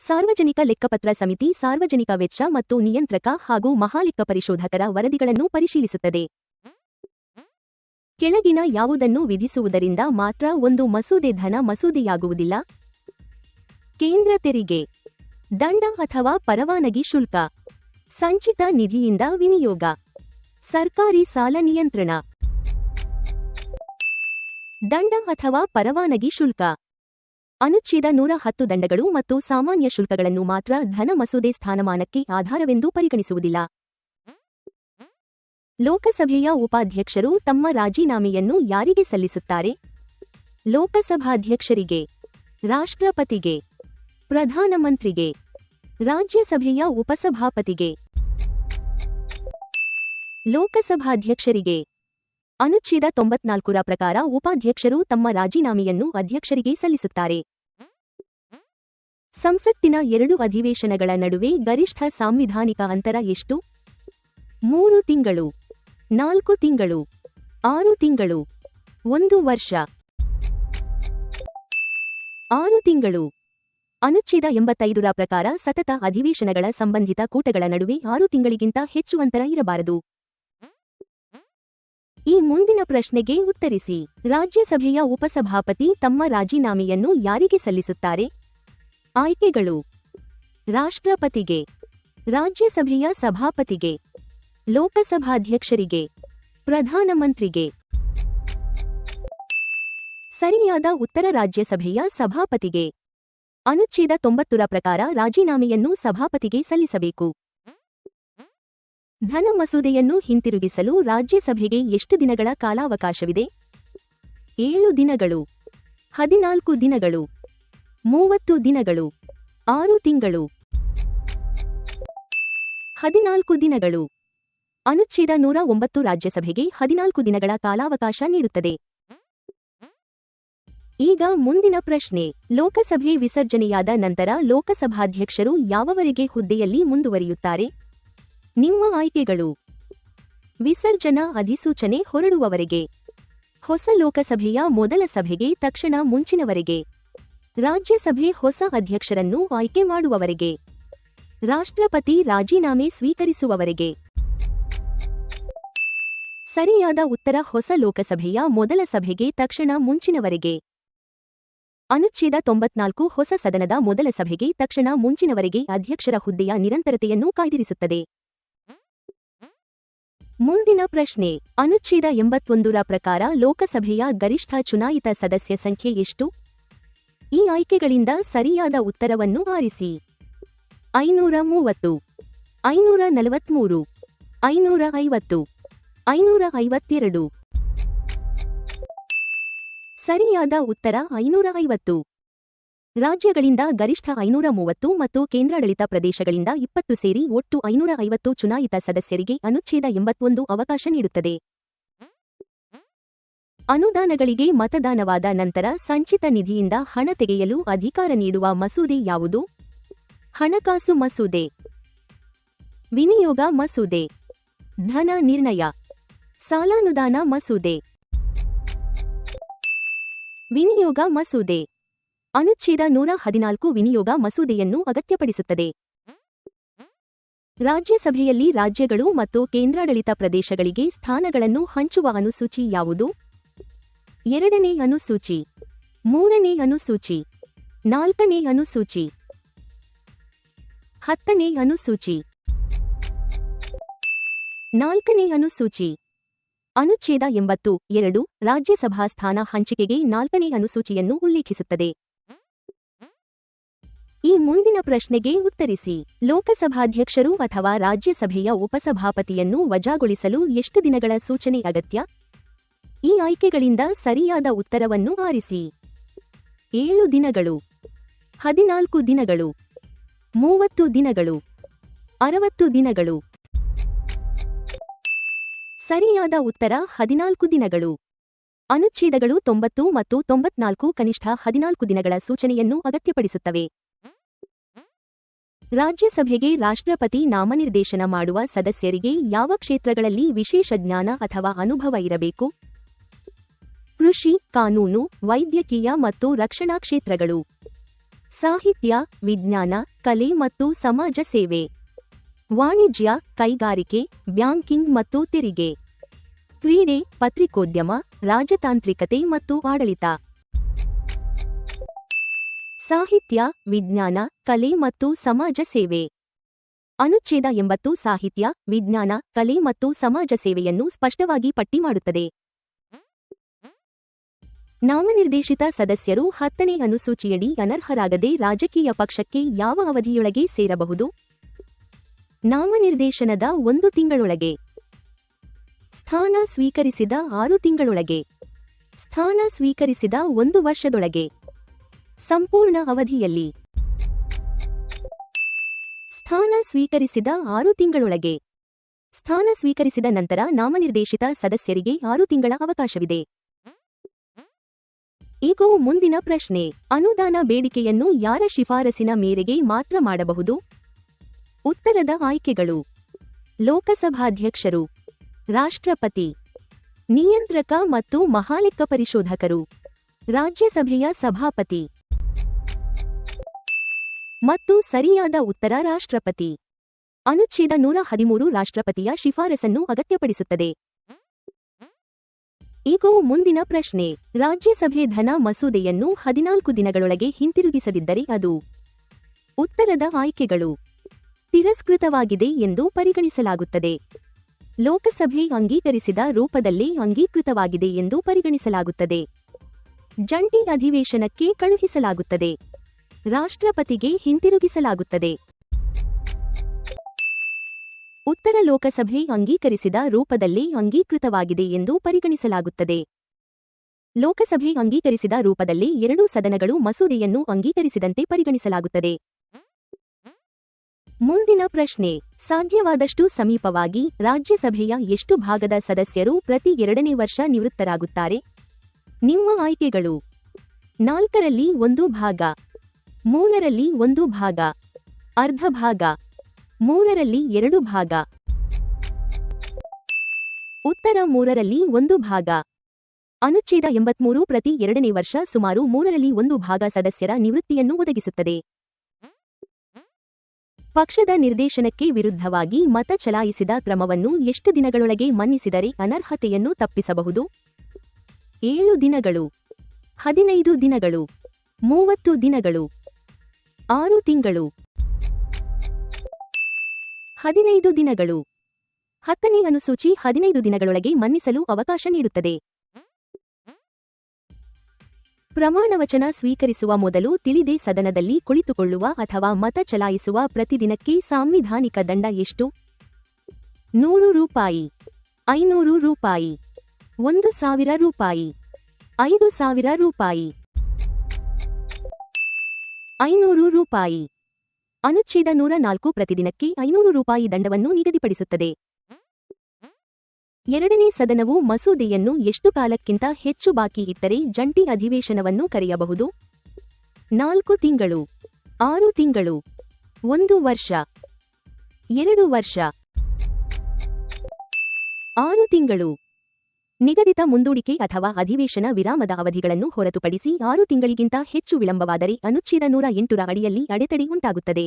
ಸಾರ್ವಜನಿಕ ಲೆಕ್ಕಪತ್ರ ಸಮಿತಿ ಸಾರ್ವಜನಿಕ ವೆಚ್ಚ ಮತ್ತು ನಿಯಂತ್ರಕ ಹಾಗೂ ಮಹಾಲೆಕ್ಕ ಪರಿಶೋಧಕರ ವರದಿಗಳನ್ನು ಪರಿಶೀಲಿಸುತ್ತದೆ. ಕೆಳಗಿನ ಯಾವುದನ್ನು ವಿಧಿಸುವುದರಿಂದ ಮಾತ್ರ ಒಂದು ಮಸೂದೆ ಧನ ಮಸೂದೆಯಾಗುವುದಿಲ್ಲ? ಕೇಂದ್ರ ತೆರಿಗೆ, ದಂಡ ಅಥವಾ ಪರವಾನಗಿ ಶುಲ್ಕ, ಸಂಚಿತ ನಿಧಿಯಿಂದ ವಿನಿಯೋಗ, ಸರ್ಕಾರಿ ಸಾಲ ನಿಯಂತ್ರಣ. ದಂಡ ಅಥವಾ ಪರವಾನಗಿ ಶುಲ್ಕ. ಅನುಚ್ಛೇದ 110 ದಂಡಗಳು ಮತ್ತು ಸಾಮಾನ್ಯ ಶುಲ್ಕಗಳನ್ನು ಮಾತ್ರ ಧನ ಮಸೂದೆ ಸ್ಥಾನಮಾನಕ್ಕೆ ಆಧಾರವೆಂದು ಪರಿಗಣಿಸುವುದಿಲ್ಲ. ಲೋಕಸಭೆಯ ಉಪಾಧ್ಯಕ್ಷರು ತಮ್ಮ ರಾಜೀನಾಮೆಯನ್ನು ಯಾರಿಗೆ ಸಲ್ಲಿಸುತ್ತಾರೆ? ಲೋಕಸಭಾಧ್ಯಕ್ಷರಿಗೆ, ರಾಷ್ಟ್ರಪತಿಗೆ, ಪ್ರಧಾನಮಂತ್ರಿಗೆ, ರಾಜ್ಯಸಭೆಯ ಉಪಸಭಾಪತಿಗೆ. ಲೋಕಸಭಾಧ್ಯಕ್ಷರಿಗೆ. ಅನುಚ್ಛೇದ 94ರ ಪ್ರಕಾರ ಉಪಾಧ್ಯಕ್ಷರು ತಮ್ಮ ರಾಜೀನಾಮೆಯನ್ನು ಅಧ್ಯಕ್ಷರಿಗೆ ಸಲ್ಲಿಸುತ್ತಾರೆ. ಸಂಸತ್ತಿನ 2 ಅಧಿವೇಶನಗಳ ನಡುವೆ ಗರಿಷ್ಠ ಸಾಂವಿಧಾನಿಕ ಅಂತರ ಎಷ್ಟು? 3 ತಿಂಗಳು, 4 ತಿಂಗಳು, 6 ತಿಂಗಳು, 1 ವರ್ಷ. 6 ತಿಂಗಳು. ಅನುಚ್ಛೇದ 85ರ ಪ್ರಕಾರ ಸತತ ಅಧಿವೇಶನಗಳ ಸಂಬಂಧಿತ ಕೂಟಗಳ ನಡುವೆ 6 ತಿಂಗಳಿಗಿಂತ ಹೆಚ್ಚು ಅಂತರ ಇರಬಾರದು. ಈ ಮುಂದಿನ ಪ್ರಶ್ನೆಗೆ ಉತ್ತರಿಸಿ. ರಾಜ್ಯಸಭೆಯ ಉಪಸಭಾಪತಿ ತಮ್ಮ ರಾಜೀನಾಮೆಯನ್ನು ಯಾರಿಗೆ ಸಲ್ಲಿಸುತ್ತಾರೆ? ಆಯ್ಕೆಗಳು: ರಾಷ್ಟ್ರಪತಿಗೆ, ರಾಜ್ಯಸಭೆಯ ಸಭಾಪತಿಗೆ, ಲೋಕಸಭಾಧ್ಯಕ್ಷರಿಗೆ, ಪ್ರಧಾನಮಂತ್ರಿಗೆ. ಸರಿಯಾದ ಉತ್ತರ: ರಾಜ್ಯಸಭೆಯ ಸಭಾಪತಿಗೆ. ಅನುಚ್ಛೇದ 90ರ ಪ್ರಕಾರ ರಾಜೀನಾಮೆಯನ್ನು ಸಭಾಪತಿಗೆ ಸಲ್ಲಿಸಬೇಕು. ಧನ ಮಸೂದೆಯನ್ನು ಹಿಂತಿರುಗಿಸಲು ರಾಜ್ಯಸಭೆಗೆ ಎಷ್ಟು ದಿನಗಳ ಕಾಲಾವಕಾಶವಿದೆ? 7 ದಿನಗಳು, 14 ದಿನಗಳು, 30 ದಿನಗಳು, 6 ತಿಂಗಳು. 14 ದಿನಗಳು. ಅನುಚ್ಛೇದ 109 ರಾಜ್ಯಸಭೆಗೆ 14 ದಿನಗಳ ಕಾಲಾವಕಾಶ ನೀಡುತ್ತದೆ. ಈಗ ಮುಂದಿನ ಪ್ರಶ್ನೆ. ಲೋಕಸಭೆ ವಿಸರ್ಜನೆಯಾದ ನಂತರ ಲೋಕಸಭಾಧ್ಯಕ್ಷರು ಯಾವವರೆಗೆ ಹುದ್ದೆಯಲ್ಲಿ ಮುಂದುವರಿಯುತ್ತಾರೆ? ನಿಮ್ಮ ಆಯ್ಕೆಗಳು: ವಿಸರ್ಜನಾ ಅಧಿಸೂಚನೆ ಹೊರಡುವವರೆಗೆ, ಹೊಸ ಲೋಕಸಭೆಯ ಮೊದಲ ಸಭೆಗೆ ತಕ್ಷಣ ಮುಂಚಿನವರೆಗೆ, ರಾಜ್ಯಸಭೆ ಹೊಸ ಅಧ್ಯಕ್ಷರನ್ನು ಆಯ್ಕೆ ಮಾಡುವವರೆಗೆ, ರಾಷ್ಟ್ರಪತಿ ರಾಜೀನಾಮೆ ಸ್ವೀಕರಿಸುವವರೆಗೆ. ಸರಿಯಾದ ಉತ್ತರ: ಹೊಸ ಲೋಕಸಭೆಯ ಮೊದಲ ಸಭೆಗೆ ತಕ್ಷಣ ಮುಂಚಿನವರೆಗೆ. ಅನುಚ್ಛೇದ 94 ಹೊಸ ಸದನದ ಮೊದಲ ಸಭೆಗೆ ತಕ್ಷಣ ಮುಂಚಿನವರೆಗೆ ಅಧ್ಯಕ್ಷರ ಹುದ್ದೆಯ ನಿರಂತರತೆಯನ್ನು ಕಾಯ್ದಿರಿಸುತ್ತದೆ. ಮುಂದಿನ ಪ್ರಶ್ನೆ. ಅನುಚ್ಛೇದ 81ರ ಪ್ರಕಾರ ಲೋಕಸಭೆಯ ಗರಿಷ್ಠ ಚುನಾಯಿತ ಸದಸ್ಯ ಸಂಖ್ಯೆ ಎಷ್ಟು? ಈ ಆಯ್ಕೆಗಳಿಂದ ಸರಿಯಾದ ಉತ್ತರವನ್ನು ಆರಿಸಿ. 530, 543, 550, 552. ಸರಿಯಾದ ಉತ್ತರ 550. ರಾಜ್ಯಗಳಿಂದ ಗರಿಷ್ಠ 530 ಮತ್ತು ಕೇಂದ್ರಾಡಳಿತ ಪ್ರದೇಶಗಳಿಂದ 20 ಸೇರಿ ಒಟ್ಟು 550 ಚುನಾಯಿತ ಸದಸ್ಯರಿಗೆ ಅನುಚ್ಛೇದ 81 ಅವಕಾಶ ನೀಡುತ್ತದೆ. ಅನುದಾನಗಳಿಗೆ ಮತದಾನವಾದ ನಂತರ ಸಂಚಿತ ನಿಧಿಯಿಂದ ಹಣ ತೆಗೆಯಲು ಅಧಿಕಾರ ನೀಡುವ ಮಸೂದೆ ಯಾವುದು? ಹಣಕಾಸು ಮಸೂದೆ, ವಿನಿಯೋಗ ಮಸೂದೆ, ಧನ ನಿರ್ಣಯ. ಸಾಲಾನುದಾನ ಮಸೂದೆ. ವಿನಿಯೋಗ ಮಸೂದೆ. ಅನುಚ್ಛೇದ 114 ವಿನಿಯೋಗ ಮಸೂದೆಯನ್ನು ಅಗತ್ಯಪಡಿಸುತ್ತದೆ. ರಾಜ್ಯಸಭೆಯಲ್ಲಿ ರಾಜ್ಯಗಳು ಮತ್ತು ಕೇಂದ್ರಾಡಳಿತ ಪ್ರದೇಶಗಳಿಗೆ ಸ್ಥಾನಗಳನ್ನು ಹಂಚುವ ಅನುಸೂಚಿ ಯಾವುದು? 2ನೇ ಅನುಸೂಚಿ, 3ನೇ ಅನುಸೂಚಿ, 4ನೇ ಅನುಸೂಚಿ, 10ನೇ ಅನುಸೂಚಿ. 4ನೇ ಅನುಸೂಚಿ. ಅನುಚ್ಛೇದ 82 ರಾಜ್ಯಸಭಾ ಸ್ಥಾನ ಹಂಚಿಕೆಗೆ 4ನೇ ಅನುಸೂಚಿಯನ್ನು ಉಲ್ಲೇಖಿಸುತ್ತದೆ. ಈ ಮುಂದಿನ ಪ್ರಶ್ನೆಗೆ ಉತ್ತರಿಸಿ. ಲೋಕಸಭಾಧ್ಯಕ್ಷರು ಅಥವಾ ರಾಜ್ಯಸಭೆಯ ಉಪಸಭಾಪತಿಯನ್ನು ವಜಾಗೊಳಿಸಲು ಎಷ್ಟು ದಿನಗಳ ಸೂಚನೆ ಅಗತ್ಯ? ಈ ಆಯ್ಕೆಗಳಿಂದ ಸರಿಯಾದ ಉತ್ತರವನ್ನು ಆರಿಸಿ. 7 ದಿನಗಳು, 14 ದಿನಗಳು, 30 ದಿನಗಳು, 60 ದಿನಗಳು. ಸರಿಯಾದ ಉತ್ತರ 14 ದಿನಗಳು. ಅನುಚ್ಛೇದಗಳು 90 ಮತ್ತು 94 ಕನಿಷ್ಠ 14 ದಿನಗಳ ಸೂಚನೆಯನ್ನು ಅಗತ್ಯಪಡಿಸುತ್ತವೆ. ರಾಜ್ಯಸಭೆಗೆ ರಾಷ್ಟ್ರಪತಿ ನಾಮನಿರ್ದೇಶನ ಮಾಡುವ ಸದಸ್ಯರಿಗೆ ಯಾವ ಕ್ಷೇತ್ರಗಳಲ್ಲಿ ವಿಶೇಷ ಜ್ಞಾನ ಅಥವಾ ಅನುಭವ ಇರಬೇಕು? ಕೃಷಿ, ಕಾನೂನು, ವೈದ್ಯಕೀಯ ಮತ್ತು ರಕ್ಷಣಾ ಕ್ಷೇತ್ರಗಳು. ಸಾಹಿತ್ಯ, ವಿಜ್ಞಾನ, ಕಲೆ ಮತ್ತು ಸಮಾಜ ಸೇವೆ. ವಾಣಿಜ್ಯ, ಕೈಗಾರಿಕೆ, ಬ್ಯಾಂಕಿಂಗ್ ಮತ್ತು ತೆರಿಗೆ. ಕ್ರೀಡೆ, ಪತ್ರಿಕೋದ್ಯಮ, ರಾಜತಾಂತ್ರಿಕತೆ ಮತ್ತು ಆಡಳಿತ. ಸಾಹಿತ್ಯ, ವಿಜ್ಞಾನ, ಕಲೆ ಮತ್ತು ಸಮಾಜ ಸೇವೆ. ಅನುಚ್ಛೇದ 80 ಸಾಹಿತ್ಯ, ವಿಜ್ಞಾನ, ಕಲೆ ಮತ್ತು ಸಮಾಜ ಸೇವೆಯನ್ನು ಸ್ಪಷ್ಟವಾಗಿ ಪಟ್ಟಿ ಮಾಡುತ್ತದೆ. ನಾಮನಿರ್ದೇಶಿತ ಸದಸ್ಯರು 10ನೇ ಅನುಸೂಚಿಯಡಿ ಅನರ್ಹರಾಗದೆ ರಾಜಕೀಯ ಪಕ್ಷಕ್ಕೆ ಯಾವ ಅವಧಿಯೊಳಗೆ ಸೇರಬಹುದು? ನಾಮನಿರ್ದೇಶನದ 1 ತಿಂಗಳೊಳಗೆ. ಸ್ಥಾನ ಸ್ವೀಕರಿಸಿದ 6 ತಿಂಗಳೊಳಗೆ. ಸ್ಥಾನ ಸ್ವೀಕರಿಸಿದ 1 ವರ್ಷದೊಳಗೆ. ಸಂಪೂರ್ಣ ಅವಧಿಯಲ್ಲಿ. ಸ್ಥಾನ ಸ್ವೀಕರಿಸಿದ 6 ತಿಂಗಳೊಳಗೆ. ಸ್ಥಾನ ಸ್ವೀಕರಿಸಿದ ನಂತರ ನಾಮನಿರ್ದೇಶಿತ ಸದಸ್ಯರಿಗೆ 6 ತಿಂಗಳ ಅವಕಾಶವಿದೆ. ಈಗ ಮುಂದಿನ ಪ್ರಶ್ನೆ. ಅನುದಾನ ಬೇಡಿಕೆಯನ್ನು ಯಾರ ಶಿಫಾರಸಿನ ಮೇರೆಗೆ ಮಾತ್ರ ಮಾಡಬಹುದು? ಉತ್ತರದ ಆಯ್ಕೆಗಳು: ಲೋಕಸಭಾಧ್ಯಕ್ಷರು, ರಾಷ್ಟ್ರಪತಿ, ನಿಯಂತ್ರಕ ಮತ್ತು ಮಹಾಲೆಕ್ಕ ಪರಿಶೋಧಕರು, ರಾಜ್ಯಸಭೆಯ ಸಭಾಪತಿ. ಮತ್ತು ಸರಿಯಾದ ಉತ್ತರ ರಾಷ್ಟ್ರಪತಿ. ಅನುಚ್ಛೇದ 113 ರಾಷ್ಟ್ರಪತಿಯ ಶಿಫಾರಸನ್ನು ಅಗತ್ಯಪಡಿಸುತ್ತದೆ. ಈಗ ಮುಂದಿನ ಪ್ರಶ್ನೆ. ರಾಜ್ಯಸಭೆ ಧನ ಮಸೂದೆಯನ್ನು 14 ದಿನಗಳೊಳಗೆ ಹಿಂತಿರುಗಿಸದಿದ್ದರೆ ಅದು? ಉತ್ತರದ ಆಯ್ಕೆಗಳು: ತಿರಸ್ಕೃತವಾಗಿದೆ ಎಂದು ಪರಿಗಣಿಸಲಾಗುತ್ತದೆ. ಲೋಕಸಭೆ ಅಂಗೀಕರಿಸಿದ ರೂಪದಲ್ಲೇ ಅಂಗೀಕೃತವಾಗಿದೆ ಎಂದು ಪರಿಗಣಿಸಲಾಗುತ್ತದೆ. ಜಂಟಿ ಅಧಿವೇಶನಕ್ಕೆ ಕಳುಹಿಸಲಾಗುತ್ತದೆ. ರಾಷ್ಟ್ರಪತಿಗೆ ಹಿಂತಿರುಗಿಸಲಾಗುತ್ತದೆ. ಉತ್ತರ ಲೋಕಸಭೆ ಅಂಗೀಕರಿಸಿದ ರೂಪದಲ್ಲೇ ಅಂಗೀಕೃತವಾಗಿದೆ ಎಂದು ಪರಿಗಣಿಸಲಾಗುತ್ತದೆ. ಲೋಕಸಭೆ ಅಂಗೀಕರಿಸಿದ ರೂಪದಲ್ಲೇ ಎರಡೂ ಸದನಗಳು ಮಸೂದೆಯನ್ನು ಅಂಗೀಕರಿಸಿದಂತೆ ಪರಿಗಣಿಸಲಾಗುತ್ತದೆ. ಮುಂದಿನ ಪ್ರಶ್ನೆ. ಸಾಧ್ಯವಾದಷ್ಟು ಸಮೀಪವಾಗಿ ರಾಜ್ಯಸಭೆಯ ಎಷ್ಟು ಭಾಗದ ಸದಸ್ಯರು ಪ್ರತಿ 2ನೇ ವರ್ಷ ನಿವೃತ್ತರಾಗುತ್ತಾರೆ? ನಿಮ್ಮ ಆಯ್ಕೆಗಳು: 4ರಲ್ಲಿ 1 ಭಾಗ, 3ರಲ್ಲಿ 1 ಭಾಗ, ಅರ್ಧ ಭಾಗ, 3ರಲ್ಲಿ 2 ಭಾಗ. ಉತ್ತರ 3ರಲ್ಲಿ 1 ಭಾಗ. ಅನುಚ್ಛೇದ 83 ಪ್ರತಿ 2ನೇ ವರ್ಷ ಸುಮಾರು 3ರಲ್ಲಿ 1 ಭಾಗ ಸದಸ್ಯರ ನಿವೃತ್ತಿಯನ್ನು ಒದಗಿಸುತ್ತದೆ. ಪಕ್ಷದ ನಿರ್ದೇಶನಕ್ಕೆ ವಿರುದ್ಧವಾಗಿ ಮತ ಚಲಾಯಿಸಿದ ಕ್ರಮವನ್ನು ಎಷ್ಟು ದಿನಗಳೊಳಗೆ ಮನ್ನಿಸಿದರೆ ಅನರ್ಹತೆಯನ್ನು ತಪ್ಪಿಸಬಹುದು? 7 ದಿನಗಳು, 15 ದಿನಗಳು, 30 ದಿನಗಳು, 6 ತಿಂಗಳು, 15 ದಿನಗಳು. 10ನೇ ಅನುಸೂಚಿ 15 ದಿನಗಳೊಳಗೆ ಮನ್ನಿಸಲು ಅವಕಾಶ ನೀಡುತ್ತದೆ. ಪ್ರಮಾಣವಚನ ಸ್ವೀಕರಿಸುವ ಮೊದಲು ತಿಳಿದೇ ಸದನದಲ್ಲಿ ಕುಳಿತುಕೊಳ್ಳುವ ಅಥವಾ ಮತ ಚಲಾಯಿಸುವ ಪ್ರತಿದಿನಕ್ಕೆ ಸಾಂವಿಧಾನಿಕ ದಂಡ ಎಷ್ಟು? 100 ರೂಪಾಯಿ, 500 ರೂಪಾಯಿ, 1000 ರೂಪಾಯಿ, 5000 ರೂಪಾಯಿ, 500 ರೂಪಾಯಿ. ಅನುಚ್ಛೇದ 104 ಪ್ರತಿದಿನಕ್ಕೆ 500 ರೂಪಾಯಿ ದಂಡವನ್ನು ನಿಗದಿಪಡಿಸುತ್ತದೆ. 2ನೇ ಸದನವು ಮಸೂದೆಯನ್ನು ಎಷ್ಟು ಕಾಲಕ್ಕಿಂತ ಹೆಚ್ಚು ಬಾಕಿ ಇಟ್ಟರೆ ಜಂಟಿ ಅಧಿವೇಶನವನ್ನು ಕರೆಯಬಹುದು? 4 ತಿಂಗಳು, 6 ತಿಂಗಳು, 1 ವರ್ಷ, 2 ವರ್ಷ. 6 ತಿಂಗಳು. ನಿಗದಿತ ಮುಂದೂಡಿಕೆ ಅಥವಾ ಅಧಿವೇಶನ ವಿರಾಮದ ಅವಧಿಗಳನ್ನು ಹೊರತುಪಡಿಸಿ 6 ತಿಂಗಳಿಗಿಂತ ಹೆಚ್ಚು ವಿಳಂಬವಾದರೆ ಅನುಚ್ಛೇದ 108ರ ಅಡಿಯಲ್ಲಿ ಅಡೆತಡೆ ಉಂಟಾಗುತ್ತದೆ.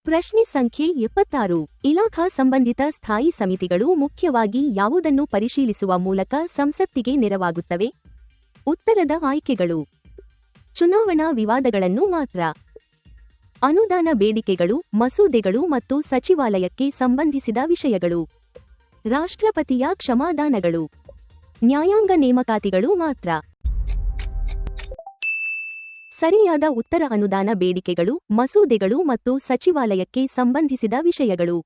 ಪ್ರಶ್ನೆ ಸಂಖ್ಯೆ 76. ಇಲಾಖಾ ಸಂಬಂಧಿತ ಸ್ಥಾಯಿ ಸಮಿತಿಗಳು ಮುಖ್ಯವಾಗಿ ಯಾವುದನ್ನು ಪರಿಶೀಲಿಸುವ ಮೂಲಕ ಸಂಸತ್ತಿಗೆ ನೆರವಾಗುತ್ತವೆ? ಉತ್ತರದ ಆಯ್ಕೆಗಳು: ಚುನಾವಣಾ ವಿವಾದಗಳನ್ನು ಮಾತ್ರ, ಅನುದಾನ ಬೇಡಿಕೆಗಳು, ಮಸೂದೆಗಳು ಮತ್ತು ಸಚಿವಾಲಯಕ್ಕೆ ಸಂಬಂಧಿಸಿದ ವಿಷಯಗಳು, ರಾಷ್ಟ್ರಪತಿಯ ಕ್ಷಮಾದಾನಗಳು, ನ್ಯಾಯಾಂಗ ನೇಮಕಾತಿಗಳು ಮಾತ್ರ. ಸರಿಯಾದ ಉತ್ತರ ಅನುದಾನ ಬೇಡಿಕೆಗಳು, ಮಸೂದೆಗಳು ಮತ್ತು ಸಚಿವಾಲಯಕ್ಕೆ ಸಂಬಂಧಿಸಿದ ವಿಷಯಗಳು.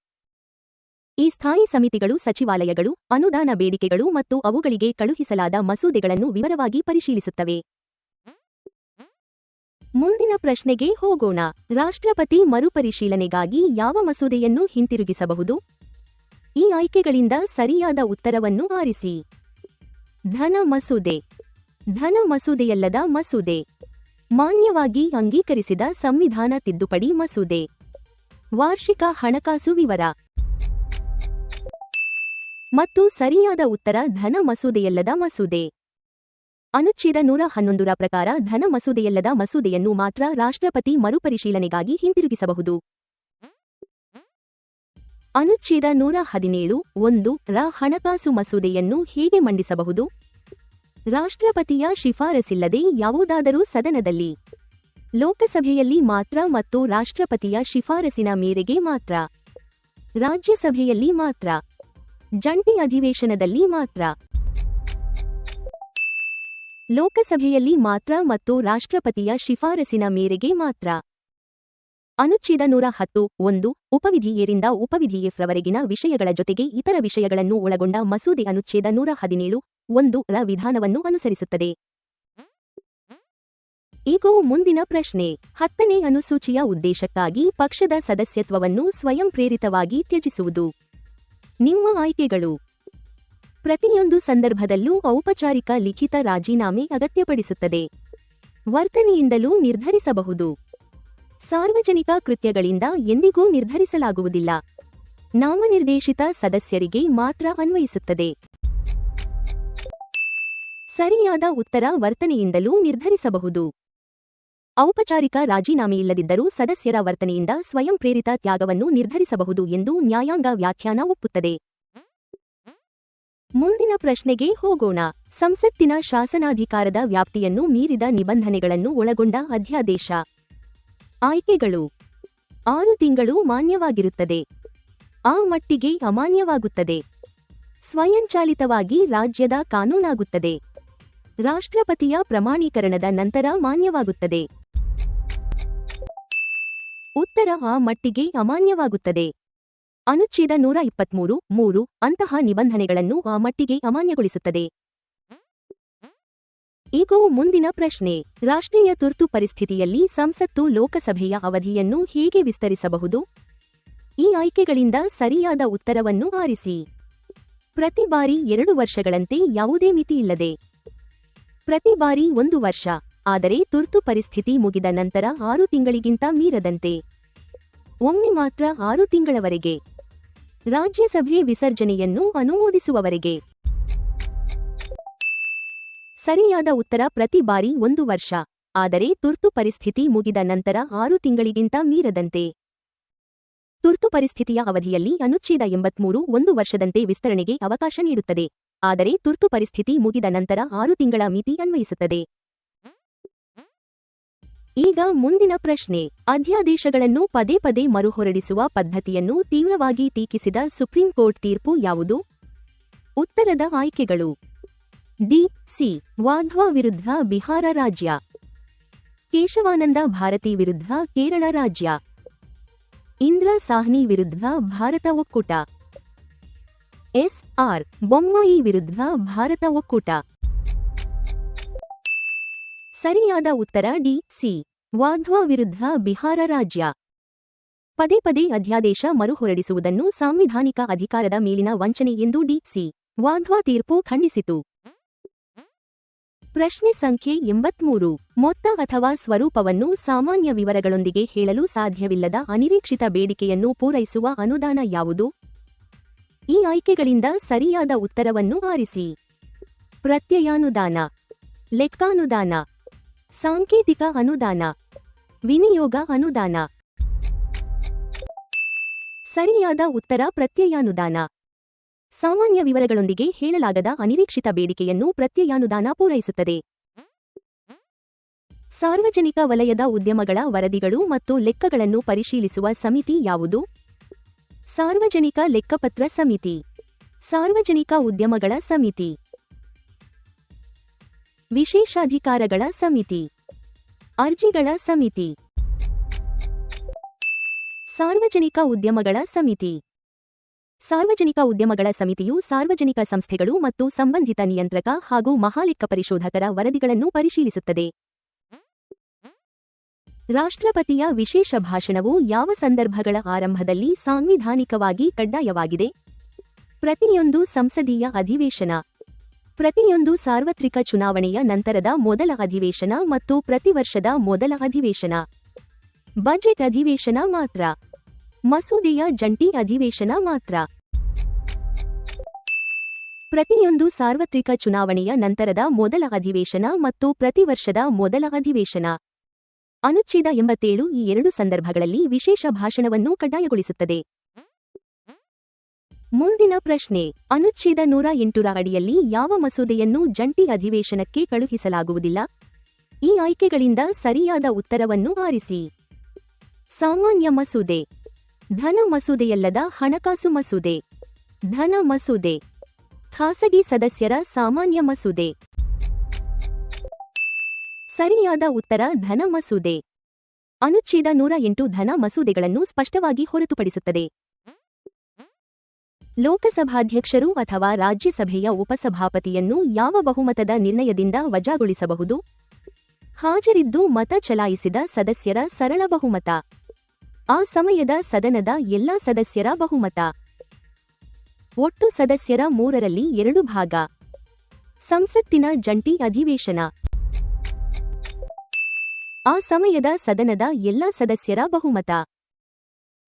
ಈ ಸ್ಥಾಯಿ ಸಮಿತಿಗಳು ಸಚಿವಾಲಯಗಳು, ಅನುದಾನ ಬೇಡಿಕೆಗಳು ಮತ್ತು ಅವುಗಳಿಗೆ ಕಳುಹಿಸಲಾದ ಮಸೂದೆಗಳನ್ನು ವಿವರವಾಗಿ ಪರಿಶೀಲಿಸುತ್ತವೆ. ಮುಂದಿನ ಪ್ರಶ್ನೆಗೆ ಹೋಗೋಣ. ರಾಷ್ಟ್ರಪತಿ ಮರುಪರಿಶೀಲನೆಗಾಗಿ ಯಾವ ಮಸೂದೆಯನ್ನು ಹಿಂತಿರುಗಿಸಬಹುದು? ಈ ಆಯ್ಕೆಗಳಿಂದ ಸರಿಯಾದ ಉತ್ತರವನ್ನು ಆರಿಸಿ. ಧನ ಮಸೂದೆ, ಧನ ಮಸೂದೆಯಲ್ಲದ ಮಸೂದೆ, ಮಾನ್ಯವಾಗಿ ಅಂಗೀಕರಿಸಿದ ಸಂವಿಧಾನ ತಿದ್ದುಪಡಿ ಮಸೂದೆ, ವಾರ್ಷಿಕ ಹಣಕಾಸು ವಿವರ. ಮತ್ತು ಸರಿಯಾದ ಉತ್ತರ ಧನ ಮಸೂದೆಯಲ್ಲದ ಮಸೂದೆ. ಅನುಚ್ಛೇದ 111ರ ಪ್ರಕಾರ ಧನ ಮಸೂದೆಯಲ್ಲದ ಮಸೂದೆಯನ್ನು ಮಾತ್ರ ರಾಷ್ಟ್ರಪತಿ ಮರುಪರಿಶೀಲನೆಗಾಗಿ ಹಿಂತಿರುಗಿಸಬಹುದು. ಅನುಚ್ಛೇದ 117(1) ರ ಹಣಕಾಸು ಮಸೂದೆಯನ್ನು ಹೇಗೆ ಮಂಡಿಸಬಹುದು? ರಾಷ್ಟ್ರಪತಿಯ ಶಿಫಾರಸಿಲ್ಲದೆ ಯಾವುದಾದರೂ ಸದನದಲ್ಲಿ, ಲೋಕಸಭೆಯಲ್ಲಿ ಮಾತ್ರ ಮತ್ತು ರಾಷ್ಟ್ರಪತಿಯ ಶಿಫಾರಸಿನ ಮೇರೆಗೆ ಮಾತ್ರ, ರಾಜ್ಯಸಭೆಯಲ್ಲಿ ಮಾತ್ರ, ಜಂಟಿ ಅಧಿವೇಶನದಲ್ಲಿ ಮಾತ್ರ. ಲೋಕಸಭೆಯಲ್ಲಿ ಮಾತ್ರ ಮತ್ತು ರಾಷ್ಟ್ರಪತಿಯ ಶಿಫಾರಸಿನ ಮೇರೆಗೆ ಮಾತ್ರ. ಅನುಚ್ಛೇದ 110(1) ಉಪವಿಧಿ ಎ ರಿಂದ ಉಪವಿಧಿ ಎಫ್ ರವರೆಗಿನ ವಿಷಯಗಳ ಜೊತೆಗೆ ಇತರ ವಿಷಯಗಳನ್ನು ಒಳಗೊಂಡ ಮಸೂದೆ ಅನುಚ್ಛೇದ 117(1) ರ ವಿಧಾನವನ್ನು ಅನುಸರಿಸುತ್ತದೆ. ಈಗ ಮುಂದಿನ ಪ್ರಶ್ನೆ. 10ನೇ ಅನುಸೂಚಿಯ ಉದ್ದೇಶಕ್ಕಾಗಿ ಪಕ್ಷದ ಸದಸ್ಯತ್ವವನ್ನು ಸ್ವಯಂ ಪ್ರೇರಿತವಾಗಿ ತ್ಯಜಿಸುವುದು. ನಿಮ್ಮ ಆಯ್ಕೆಗಳು: ಪ್ರತಿಯೊಂದು ಸಂದರ್ಭದಲ್ಲೂ ಔಪಚಾರಿಕ ಲಿಖಿತ ರಾಜೀನಾಮೆ ಅಗತ್ಯಪಡಿಸುತ್ತದೆ, ವರ್ತನೆಯಿಂದಲೂ ನಿರ್ಧರಿಸಬಹುದು, ಸಾರ್ವಜನಿಕ ಕೃತ್ಯಗಳಿಂದ ಎಂದಿಗೂ ನಿರ್ಧರಿಸಲಾಗುವುದಿಲ್ಲ, ನಾಮನಿರ್ದೇಶಿತ ಸದಸ್ಯರಿಗೆ ಮಾತ್ರ ಅನ್ವಯಿಸುತ್ತದೆ. ಸರಿಯಾದ ಉತ್ತರ ವರ್ತನೆಯಿಂದಲೂ ನಿರ್ಧರಿಸಬಹುದು. ಔಪಚಾರಿಕ ರಾಜೀನಾಮೆಯಿಲ್ಲದಿದ್ದರೂ ಸದಸ್ಯರ ವರ್ತನೆಯಿಂದ ಸ್ವಯಂ ಪ್ರೇರಿತ ತ್ಯಾಗವನ್ನು ನಿರ್ಧರಿಸಬಹುದು ಎಂದು ನ್ಯಾಯಾಂಗ ವ್ಯಾಖ್ಯಾನ ಒಪ್ಪುತ್ತದೆ. ಮುಂದಿನ ಪ್ರಶ್ನೆಗೆ ಹೋಗೋಣ. ಸಂಸತ್ತಿನ ಶಾಸನಾಧಿಕಾರದ ವ್ಯಾಪ್ತಿಯನ್ನು ಮೀರಿದ ನಿಬಂಧನೆಗಳನ್ನು ಒಳಗೊಂಡ ಅಧ್ಯಾದೇಶ. ಆಯ್ಕೆಗಳು: 6 ತಿಂಗಳು ಮಾನ್ಯವಾಗಿರುತ್ತದೆ, ಆ ಮಟ್ಟಿಗೆ ಅಮಾನ್ಯವಾಗುತ್ತದೆ, ಸ್ವಯಂಚಾಲಿತವಾಗಿ ರಾಜ್ಯದ ಕಾನೂನಾಗುತ್ತದೆ, ರಾಷ್ಟ್ರಪತಿಯ ಪ್ರಮಾಣೀಕರಣದ ನಂತರ ಮಾನ್ಯವಾಗುತ್ತದೆ. ಉತ್ತರ ಆ ಮಟ್ಟಿಗೆ ಅಮಾನ್ಯವಾಗುತ್ತದೆ. ಅನುಚ್ಛೇದ 123(3) ಅಂತಹ ನಿಬಂಧನೆಗಳನ್ನು ಆ ಮಟ್ಟಿಗೆ ಅಮಾನ್ಯಗೊಳಿಸುತ್ತದೆ. ಈಗ ಮುಂದಿನ ಪ್ರಶ್ನೆ. ರಾಷ್ಟ್ರೀಯ ತುರ್ತು ಪರಿಸ್ಥಿತಿಯಲ್ಲಿ ಸಂಸತ್ತು ಲೋಕಸಭೆಯ ಅವಧಿಯನ್ನು ಹೇಗೆ ವಿಸ್ತರಿಸಬಹುದು? ಈ ಆಯ್ಕೆಗಳಿಂದ ಸರಿಯಾದ ಉತ್ತರವನ್ನು ಆರಿಸಿ. ಪ್ರತಿ ಬಾರಿ 2 ವರ್ಷಗಳಂತೆ ಯಾವುದೇ ಮಿತಿಯಿಲ್ಲದೆ, ಪ್ರತಿ ಬಾರಿ 1 ವರ್ಷ, ಆದರೆ ತುರ್ತು ಪರಿಸ್ಥಿತಿ ಮುಗಿದ ನಂತರ 6 ತಿಂಗಳಿಗಿಂತ ಮೀರದಂತೆ, ಒಮ್ಮೆ ಮಾತ್ರ 6 ತಿಂಗಳವರೆಗೆ, ರಾಜ್ಯಸಭೆ ವಿಸರ್ಜನೆಯನ್ನು ಅನುಮೋದಿಸುವವರೆಗೆ. ಸರಿಯಾದ ಉತ್ತರ ಪ್ರತಿ ಬಾರಿ 1 ವರ್ಷ, ಆದರೆ ತುರ್ತು ಪರಿಸ್ಥಿತಿ ಮುಗಿದ ನಂತರ 6 ತಿಂಗಳಿಗಿಂತ ಮೀರದಂತೆ. ತುರ್ತು ಪರಿಸ್ಥಿತಿಯ ಅವಧಿಯಲ್ಲಿ ಅನುಚ್ಛೇದ 83 1 ವರ್ಷದಂತೆ ವಿಸ್ತರಣೆಗೆ ಅವಕಾಶ ನೀಡುತ್ತದೆ, ಆದರೆ ತುರ್ತು ಪರಿಸ್ಥಿತಿ ಮುಗಿದ ನಂತರ 6 ತಿಂಗಳ ಮಿತಿ ಅನ್ವಯಿಸುತ್ತದೆ. ಈಗ ಮುಂದಿನ ಪ್ರಶ್ನೆ. ಅಧ್ಯಾದೇಶಗಳನ್ನು ಪದೇ ಪದೇ ಮರುಹೊರಡಿಸುವ ಪದ್ಧತಿಯನ್ನು ತೀವ್ರವಾಗಿ ಟೀಕಿಸಿದ ಸುಪ್ರೀಂ ಕೋರ್ಟ್ ತೀರ್ಪು ಯಾವುದು? ಉತ್ತರದ ಆಯ್ಕೆಗಳು: ಡಿ. ಸಿ. ವಾಧ್ವಾ ವಿರುದ್ಧ ಬಿಹಾರ ರಾಜ್ಯ, ಕೇಶವಾನಂದ ಭಾರತಿ ವಿರುದ್ಧ ಕೇರಳ ರಾಜ್ಯ, ಇಂದ್ರ ಸಾಹ್ನಿ ವಿರುದ್ಧ ಭಾರತ ಒಕ್ಕೂಟ, ಎಸ್. ಆರ್. ಬೊಮ್ಮಾಯಿ ವಿರುದ್ಧ ಭಾರತ ಒಕ್ಕೂಟ. ಸರಿಯಾದ ಉತ್ತರ ಡಿ. ಸಿ. ವಾಧ್ವಾ ವಿರುದ್ಧ ಬಿಹಾರ ರಾಜ್ಯ. ಪದೇ ಪದೇ ಅಧ್ಯಾದೇಶ ಮರುಹೊರಡಿಸುವುದನ್ನು ಸಾಂವಿಧಾನಿಕ ಅಧಿಕಾರದ ಮೇಲಿನ ವಂಚನೆ ಎಂದು ಡಿ. ಸಿ. ವಾಧ್ವಾ ತೀರ್ಪು ಖಂಡಿಸಿತು. ಪ್ರಶ್ನೆ ಸಂಖ್ಯೆ 83. ಮೊತ್ತ ಅಥವಾ ಸ್ವರೂಪವನ್ನು ಸಾಮಾನ್ಯ ವಿವರಗಳೊಂದಿಗೆ ಹೇಳಲು ಸಾಧ್ಯವಿಲ್ಲದ ಅನಿರೀಕ್ಷಿತ ಬೇಡಿಕೆಯನ್ನು ಪೂರೈಸುವ ಅನುದಾನ ಯಾವುದು? ಈ ಆಯ್ಕೆಗಳಿಂದ ಸರಿಯಾದ ಉತ್ತರವನ್ನು ಆರಿಸಿ. ಪ್ರತ್ಯಯಾನುದಾನ, ಲೆಕ್ಕಾನುದಾನ, ಸಾಂಕೇತಿಕ ಅನುದಾನ, ವಿನಿಯೋಗ ಅನುದಾನ. ಸರಿಯಾದ ಉತ್ತರ ಪ್ರತ್ಯಯಾನುದಾನ. ಸಾಮಾನ್ಯ ವಿವರಗಳೊಂದಿಗೆ ಹೇಳಲಾಗದ ಅನಿರೀಕ್ಷಿತ ಬೇಡಿಕೆಯನ್ನು ಪ್ರತ್ಯಯಾನುದಾನ ಪೂರೈಸುತ್ತದೆ. ಸಾರ್ವಜನಿಕ ವಲಯದ ಉದ್ಯಮಗಳ ವರದಿಗಳು ಮತ್ತು ಲೆಕ್ಕಗಳನ್ನು ಪರಿಶೀಲಿಸುವ ಸಮಿತಿ ಯಾವುದು? ಸಾರ್ವಜನಿಕ ಲೆಕ್ಕಪತ್ರ ಸಮಿತಿ, ಸಾರ್ವಜನಿಕ ಉದ್ಯಮಗಳ ಸಮಿತಿ, ವಿಶೇಷಾಧಿಕಾರಗಳ ಸಮಿತಿ, ಅರ್ಜಿಗಳ ಸಮಿತಿ. ಸಾರ್ವಜನಿಕ ಉದ್ಯಮಗಳ ಸಮಿತಿ. ಸಾರ್ವಜನಿಕ ಉದ್ಯಮಗಳ ಸಮಿತಿಯು ಸಾರ್ವಜನಿಕ ಸಂಸ್ಥೆಗಳು ಮತ್ತು ಸಂಬಂಧಿತ ನಿಯಂತ್ರಕ ಹಾಗೂ ಮಹಾಲೆಕ್ಕ ಪರಿಶೋಧಕರ ವರದಿಗಳನ್ನು ಪರಿಶೀಲಿಸುತ್ತದೆ. ರಾಷ್ಟ್ರಪತಿಯ ವಿಶೇಷ ಭಾಷಣವು ಯಾವ ಸಂದರ್ಭಗಳ ಆರಂಭದಲ್ಲಿ ಸಾಂವಿಧಾನಿಕವಾಗಿ ಕಡ್ಡಾಯವಾಗಿದೆ? ಪ್ರತಿಯೊಂದು ಸಂಸದೀಯ ಅಧಿವೇಶನ, ಪ್ರತಿಯೊಂದು ಸಾರ್ವತ್ರಿಕ ಚುನಾವಣೆಯ ನಂತರದ ಮೊದಲ ಅಧಿವೇಶನ ಮತ್ತು ಪ್ರತಿ ವರ್ಷದ ಮೊದಲ ಅಧಿವೇಶನ. ಬಜೆಟ್ ಅಧಿವೇಶನ ಮಾತ್ರ. ಮಸೂದೆಯ ಜಂಟಿ ಅಧಿವೇಶನ ಮಾತ್ರ. ಪ್ರತಿಯೊಂದು ಸಾರ್ವತ್ರಿಕ ಚುನಾವಣೆಯ ನಂತರದ ಮೊದಲ ಅಧಿವೇಶನ ಮತ್ತು ಪ್ರತಿ ವರ್ಷದ ಮೊದಲ ಅಧಿವೇಶನ. ಅನುಚ್ಛೇದ 87 ಈ ಎರಡು ಸಂದರ್ಭಗಳಲ್ಲಿ ವಿಶೇಷ ಭಾಷಣವನ್ನು ಕಡ್ಡಾಯಗೊಳಿಸುತ್ತದೆ. ಮುಂದಿನ ಪ್ರಶ್ನೆ. ಅನುಚ್ಛೇದ 108ರ ಅಡಿಯಲ್ಲಿ ಯಾವ ಮಸೂದೆಯನ್ನು ಜಂಟಿ ಅಧಿವೇಶನಕ್ಕೆ ಕಳುಹಿಸಲಾಗುವುದಿಲ್ಲ? ಈ ಆಯ್ಕೆಗಳಿಂದ ಸರಿಯಾದ ಉತ್ತರವನ್ನು ಆರಿಸಿ. ಸಾಮಾನ್ಯ ಮಸೂದೆ, ಧನ ಮಸೂದೆಯಲ್ಲದ ಹಣಕಾಸು ಮಸೂದೆ, ಧನ ಮಸೂದೆ, ಖಾಸಗಿ ಸದಸ್ಯರ ಸಾಮಾನ್ಯ ಮಸೂದೆ. ಸರಿಯಾದ ಉತ್ತರ ಧನ ಮಸೂದೆ. ಅನುಚ್ಛೇದ 108 ಧನ ಮಸೂದೆಗಳನ್ನು ಸ್ಪಷ್ಟವಾಗಿ ಹೊರತುಪಡಿಸುತ್ತದೆ. ಲೋಕಸಭಾಧ್ಯಕ್ಷರು ಅಥವಾ ರಾಜ್ಯಸಭೆಯ ಉಪಸಭಾಪತಿಯನ್ನು ಯಾವ ಬಹುಮತದ ನಿರ್ಣಯದಿಂದ ವಜಾಗೊಳಿಸಬಹುದು? ಹಾಜರಿದ್ದು ಮತ ಚಲಾಯಿಸಿದ ಸದಸ್ಯರ ಸರಳ ಬಹುಮತ, ಆ ಸಮಯದ ಸದನದ ಎಲ್ಲಾ ಸದಸ್ಯರ ಬಹುಮತ, ಒಟ್ಟು ಸದಸ್ಯರ 2/3 ಭಾಗ, ಸಂಸತ್ತಿನ ಜಂಟಿ ಅಧಿವೇಶನ, ಆ ಸಮಯದ ಸದನದ ಎಲ್ಲಾ ಸದಸ್ಯರ ಬಹುಮತ.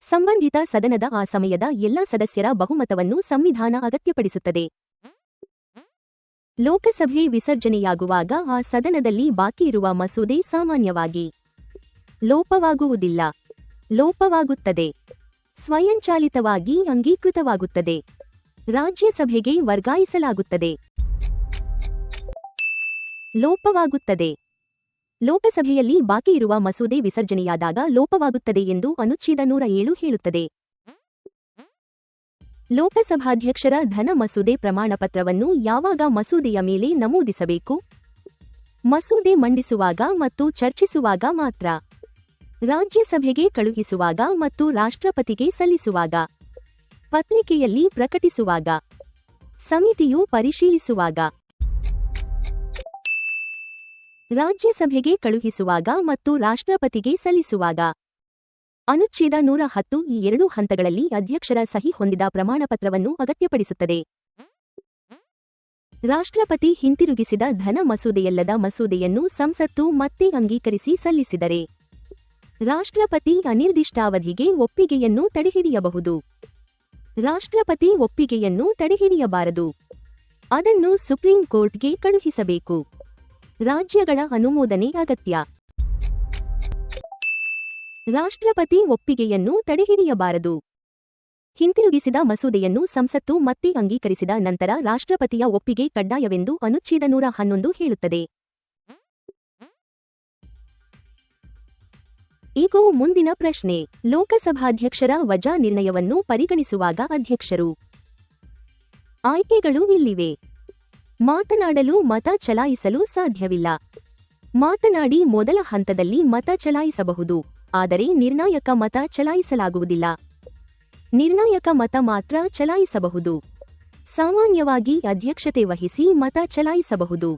ಸಂಬಂಧಿತ ಸದನದ ಆ ಸಮಯದ ಎಲ್ಲಾ ಸದಸ್ಯರ ಬಹುಮತವನ್ನು ಸಂವಿಧಾನ ಅಗತ್ಯಪಡಿಸುತ್ತದೆ. ಲೋಕಸಭೆ ವಿಸರ್ಜನೆಯಾಗುವಾಗ ಆ ಸದನದಲ್ಲಿ ಬಾಕಿಯಿರುವ ಮಸೂದೆ ಸಾಮಾನ್ಯವಾಗಿ ಲೋಪವಾಗುವುದಿಲ್ಲ, ಲೋಪವಾಗುತ್ತದೆ, ಸ್ವಯಂಚಾಲಿತವಾಗಿ ಅಂಗೀಕೃತವಾಗುತ್ತದೆ, ರಾಜ್ಯಸಭೆಗೆ ವರ್ಗಾಯಿಸಲಾಗುತ್ತದೆ. ಲೋಪವಾಗುತ್ತದೆ. ಲೋಕಸಭೆಯಲ್ಲಿ ಬಾಕಿಯಿರುವ ಮಸೂದೆ ವಿಸರ್ಜನೆಯಾದಾಗ ಲೋಪವಾಗುತ್ತದೆ ಎಂದು ಅನುಚ್ಛೇದ 107 ಹೇಳುತ್ತದೆ. ಲೋಕಸಭಾಧ್ಯಕ್ಷರ ಧನ ಮಸೂದೆ ಪ್ರಮಾಣಪತ್ರವನ್ನು ಯಾವಾಗ ಮಸೂದೆಯ ಮೇಲೆ ನಮೂದಿಸಬೇಕು? ಮಸೂದೆ ಮಂಡಿಸುವಾಗ ಮತ್ತು ಚರ್ಚಿಸುವಾಗ ಮಾತ್ರ. ರಾಜ್ಯಸಭೆಗೆ ಕಳುಹಿಸುವಾಗ ಮತ್ತು ರಾಷ್ಟ್ರಪತಿಗೆ ಸಲ್ಲಿಸುವಾಗ. ಪತ್ರಿಕೆಯಲ್ಲಿ ಪ್ರಕಟಿಸುವಾಗ. ಸಮಿತಿಯು ಪರಿಶೀಲಿಸುವಾಗ. ರಾಜ್ಯಸಭೆಗೆ ಕಳುಹಿಸುವಾಗ ಮತ್ತು ರಾಷ್ಟ್ರಪತಿಗೆ ಸಲ್ಲಿಸುವಾಗ. ಅನುಚ್ಛೇದ 110 ಈ ಎರಡೂ ಹಂತಗಳಲ್ಲಿ ಅಧ್ಯಕ್ಷರ ಸಹಿ ಹೊಂದಿದ ಪ್ರಮಾಣಪತ್ರವನ್ನು ಅಗತ್ಯಪಡಿಸುತ್ತದೆ. ರಾಷ್ಟ್ರಪತಿ ಹಿಂತಿರುಗಿಸಿದ ಧನ ಮಸೂದೆಯಲ್ಲದ ಮಸೂದೆಯನ್ನು ಸಂಸತ್ತು ಮತ್ತೆ ಅಂಗೀಕರಿಸಿ ಸಲ್ಲಿಸಿದರೆ ರಾಷ್ಟ್ರಪತಿ ಅನಿರ್ದಿಷ್ಟಾವಧಿಗೆ ಒಪ್ಪಿಗೆಯನ್ನು ತಡೆಹಿಡಿಯಬಹುದು. ರಾಷ್ಟ್ರಪತಿ ಒಪ್ಪಿಗೆಯನ್ನು ತಡೆಹಿಡಿಯಬಾರದು. ಅದನ್ನು ಸುಪ್ರೀಂ ಕೋರ್ಟ್ಗೆ ಕಳುಹಿಸಬೇಕು. ರಾಜ್ಯಗಳ ಅನುಮೋದನೆ ಅಗತ್ಯ. ರಾಷ್ಟ್ರಪತಿ ಒಪ್ಪಿಗೆಯನ್ನು ತಡೆಹಿಡಿಯಬಾರದು. ಹಿಂತಿರುಗಿಸಿದ ಮಸೂದೆಯನ್ನು ಸಂಸತ್ತು ಮತ್ತೆ ಅಂಗೀಕರಿಸಿದ ನಂತರ ರಾಷ್ಟ್ರಪತಿಯ ಒಪ್ಪಿಗೆ ಕಡ್ಡಾಯವೆಂದು ಅನುಚ್ಛೇದ 111 ಹೇಳುತ್ತದೆ. ಈಗ ಮುಂದಿನ ಪ್ರಶ್ನೆ. ಲೋಕಸಭಾಧ್ಯಕ್ಷರ ವಜಾ ನಿರ್ಣಯವನ್ನು ಪರಿಗಣಿಸುವಾಗ ಅಧ್ಯಕ್ಷರು ಆಯ್ಕೆಗಳು ಇಲ್ಲಿವೆ. ಮಾತನಾಡಲು ಮತ ಚಲಾಯಿಸಲು ಸಾಧ್ಯವಿಲ್ಲ. ಮಾತನಾಡಿ ಮೊದಲ ಹಂತದಲ್ಲಿ ಮತ ಚಲಾಯಿಸಬಹುದು, ಆದರೆ ನಿರ್ಣಾಯಕ ಮತ ಚಲಾಯಿಸಲಾಗುವುದಿಲ್ಲ. ನಿರ್ಣಾಯಕ ಮತ ಮಾತ್ರ ಚಲಾಯಿಸಬಹುದು. ಸಾಮಾನ್ಯವಾಗಿ ಅಧ್ಯಕ್ಷತೆ ವಹಿಸಿ ಮತ ಚಲಾಯಿಸಬಹುದು.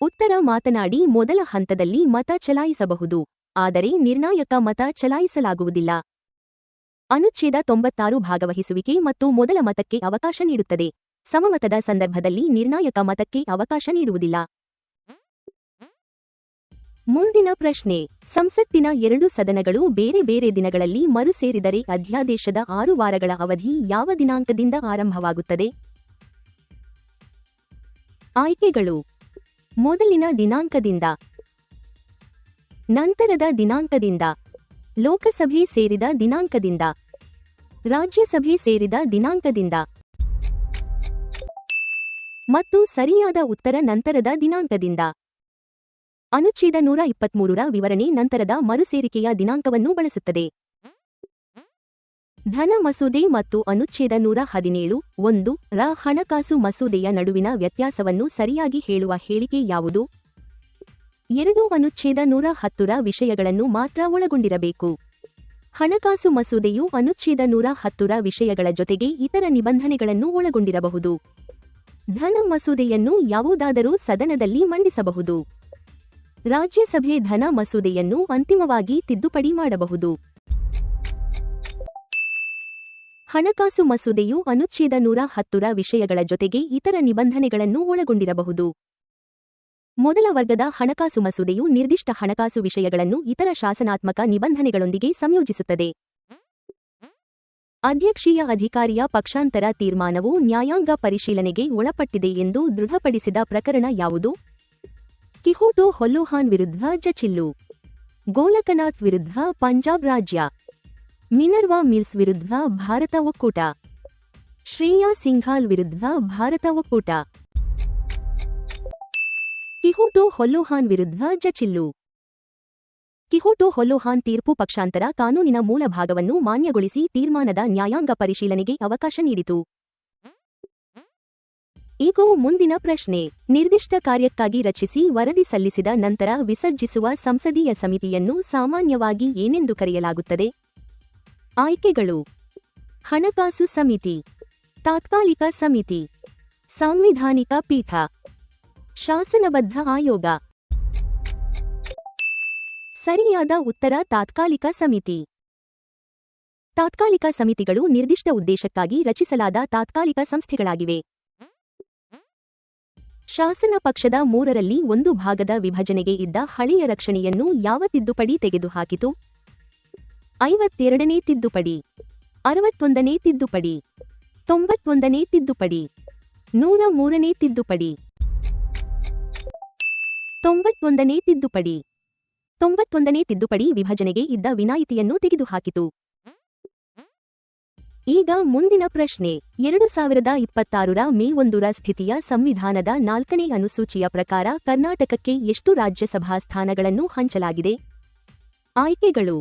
ಉತ್ತರ: ಮಾತನಾಡಿ ಮೊದಲ ಹಂತದಲ್ಲಿ ಮತ ಚಲಾಯಿಸಬಹುದು, ಆದರೆ ನಿರ್ಣಾಯಕ ಮತ ಚಲಾಯಿಸಲಾಗುವುದಿಲ್ಲ. ಅನುಚ್ಛೇದ 96 ಭಾಗವಹಿಸುವಿಕೆ ಮತ್ತು ಮೊದಲ ಮತಕ್ಕೆ ಅವಕಾಶ ನೀಡುತ್ತದೆ. ಸಮಮತದ ಸಂದರ್ಭದಲ್ಲಿ ನಿರ್ಣಾಯಕ ಮತಕ್ಕೆ ಅವಕಾಶ ನೀಡುವುದಿಲ್ಲ. ಮುಂದಿನ ಪ್ರಶ್ನೆ. ಸಂಸತ್ತಿನ 2 ಸದನಗಳು ಬೇರೆ ಬೇರೆ ದಿನಗಳಲ್ಲಿ ಮರುಸೇರಿದರೆ ಅಧ್ಯಾದೇಶದ 6 ವಾರಗಳ ಅವಧಿ ಯಾವ ದಿನಾಂಕದಿಂದ ಆರಂಭವಾಗುತ್ತದೆ? ಆಯ್ಕೆಗಳು. ಮೊದಲಿನ ದಿನಾಂಕದಿಂದ, ನಂತರದ ದಿನಾಂಕದಿಂದ, ಲೋಕಸಭೆ ಸೇರಿದ ದಿನಾಂಕದಿಂದ, ರಾಜ್ಯಸಭೆ ಸೇರಿದ ದಿನಾಂಕದಿಂದ. ಮತ್ತು ಸರಿಯಾದ ಉತ್ತರ ನಂತರದ ದಿನಾಂಕದಿಂದ. ಅನುಚ್ಛೇದ 123ರ ವಿವರಣೆ ನಂತರದ ಮರುಸೇರಿಕೆಯ ದಿನಾಂಕವನ್ನು ಬಳಸುತ್ತದೆ. ಧನ ಮಸೂದೆ ಮತ್ತು ಅನುಚ್ಛೇದ 117(1) ರ ಹಣಕಾಸು ಮಸೂದೆಯ ನಡುವಿನ ವ್ಯತ್ಯಾಸವನ್ನು ಸರಿಯಾಗಿ ಹೇಳುವ ಹೇಳಿಕೆ ಯಾವುದು? 2 ಅನುಚ್ಛೇದ 110ರ ವಿಷಯಗಳನ್ನು ಮಾತ್ರ ಒಳಗೊಂಡಿರಬೇಕು. ಹಣಕಾಸು ಮಸೂದೆಯು ಅನುಚ್ಛೇದ 110ರ ವಿಷಯಗಳ ಜೊತೆಗೆ ಇತರ ನಿಬಂಧನೆಗಳನ್ನು ಒಳಗೊಂಡಿರಬಹುದು. ಧನ ಮಸೂದೆಯನ್ನು ಯಾವುದಾದರೂ ಸದನದಲ್ಲಿ ಮಂಡಿಸಬಹುದು. ರಾಜ್ಯಸಭೆ ಧನ ಮಸೂದೆಯನ್ನು ಅಂತಿಮವಾಗಿ ತಿದ್ದುಪಡಿ ಮಾಡಬಹುದು. ಹಣಕಾಸು ಮಸೂದೆಯು ಅನುಚ್ಛೇದ 110ರ ವಿಷಯಗಳ ಜೊತೆಗೆ ಇತರ ನಿಬಂಧನೆಗಳನ್ನು ಒಳಗೊಂಡಿರಬಹುದು. ಮೊದಲ ವರ್ಗದ ಹಣಕಾಸು ಮಸೂದೆಯು ನಿರ್ದಿಷ್ಟ ಹಣಕಾಸು ವಿಷಯಗಳನ್ನು ಇತರ ಶಾಸನಾತ್ಮಕ ನಿಬಂಧನೆಗಳೊಂದಿಗೆ ಸಂಯೋಜಿಸುತ್ತದೆ. ಅಧ್ಯಕ್ಷೀಯ ಅಧಿಕಾರಿಯ ಪಕ್ಷಾಂತರ ತೀರ್ಮಾನವು ನ್ಯಾಯಾಂಗ ಪರಿಶೀಲನೆಗೆ ಒಳಪಟ್ಟಿದೆ ಎಂದು ದೃಢಪಡಿಸಿದ ಪ್ರಕರಣ ಯಾವುದು? ಕಿಹೋಟೋ ಹೊಲ್ಲೊಹಾನ್ ವಿರುದ್ಧ ಜಚಿಲ್ಲು, ಗೋಲಕನಾಥ್ ವಿರುದ್ಧ ಪಂಜಾಬ್ ರಾಜ್ಯ, ಮಿನರ್ವಾ ಮಿಲ್ಸ್ ವಿರುದ್ಧ ಭಾರತ ಒಕ್ಕೂಟ, ಶ್ರೇಯಾ ಸಿಂಘಾಲ್ ವಿರುದ್ಧ ಭಾರತ ಒಕ್ಕೂಟ. ಕಿಹೋಟೋ ಹೊಲ್ಲೊಹಾನ್ ವಿರುದ್ಧ ಜಚಿಲ್ಲು. ಕಿಹೋಟೋ ಹೊಲ್ಲೊಹಾನ್ ತೀರ್ಪು ಪಕ್ಷಾಂತರ ಕಾನೂನಿನ ಮೂಲ ಭಾಗವನ್ನು ಮಾನ್ಯಗೊಳಿಸಿ ತೀರ್ಮಾನದ ನ್ಯಾಯಾಂಗ ಪರಿಶೀಲನೆಗೆ ಅವಕಾಶ ನೀಡಿತು. ಈಗ ಮುಂದಿನ ಪ್ರಶ್ನೆ. ನಿರ್ದಿಷ್ಟ ಕಾರ್ಯಕ್ಕಾಗಿ ರಚಿಸಿ ವರದಿ ಸಲ್ಲಿಸಿದ ನಂತರ ವಿಸರ್ಜಿಸುವ ಸಂಸದೀಯ ಸಮಿತಿಯನ್ನು ಸಾಮಾನ್ಯವಾಗಿ ಏನೆಂದು ಕರೆಯಲಾಗುತ್ತದೆ? ಆಯ್ಕೆಗಳು. ಹಣಕಾಸು ಸಮಿತಿ, ತಾತ್ಕಾಲಿಕ ಸಮಿತಿ, ಸಾಂವಿಧಾನಿಕ ಪೀಠ, ಶಾಸನಬದ್ಧ ಆಯೋಗ. ಸರಿಯಾದ ಉತ್ತರ ತಾತ್ಕಾಲಿಕ ಸಮಿತಿ. ತಾತ್ಕಾಲಿಕ ಸಮಿತಿಗಳು ನಿರ್ದಿಷ್ಟ ಉದ್ದೇಶಕ್ಕಾಗಿ ರಚಿಸಲಾದ ತಾತ್ಕಾಲಿಕ ಸಂಸ್ಥೆಗಳಾಗಿವೆ. ಶಾಸನ ಪಕ್ಷದ 3ರಲ್ಲಿ 1 ಭಾಗದ ವಿಭಜನೆಗೆ ಇದ್ದ ಹಳೆಯ ರಕ್ಷಣೆಯನ್ನು ಯಾವ ತಿದ್ದುಪಡಿ ತೆಗೆದುಹಾಕಿತು? 52ನೇ ತಿದ್ದುಪಡಿ, 61ನೇ ತಿದ್ದುಪಡಿ, 91ನೇ ತಿದ್ದುಪಡಿ, 103ನೇ ತಿದ್ದುಪಡಿ. 91ನೇ ತಿದ್ದುಪಡಿ. 91ನೇ ತಿದ್ದುಪಡಿ ವಿಭಜನೆಗೆ ಇದ್ದ ವಿನಾಯಿತಿಯನ್ನು ತೆಗೆದುಹಾಕಿತು. ಈಗ ಮುಂದಿನ ಪ್ರಶ್ನೆ. 2026ರ ಮೇ 1ರ ಸ್ಥಿತಿಯ ಸಂವಿಧಾನದ 4ನೇ ಅನುಸೂಚಿಯ ಪ್ರಕಾರ ಕರ್ನಾಟಕಕ್ಕೆ ಎಷ್ಟು ರಾಜ್ಯಸಭಾ ಸ್ಥಾನಗಳನ್ನು ಹಂಚಲಾಗಿದೆ? ಆಯ್ಕೆಗಳು.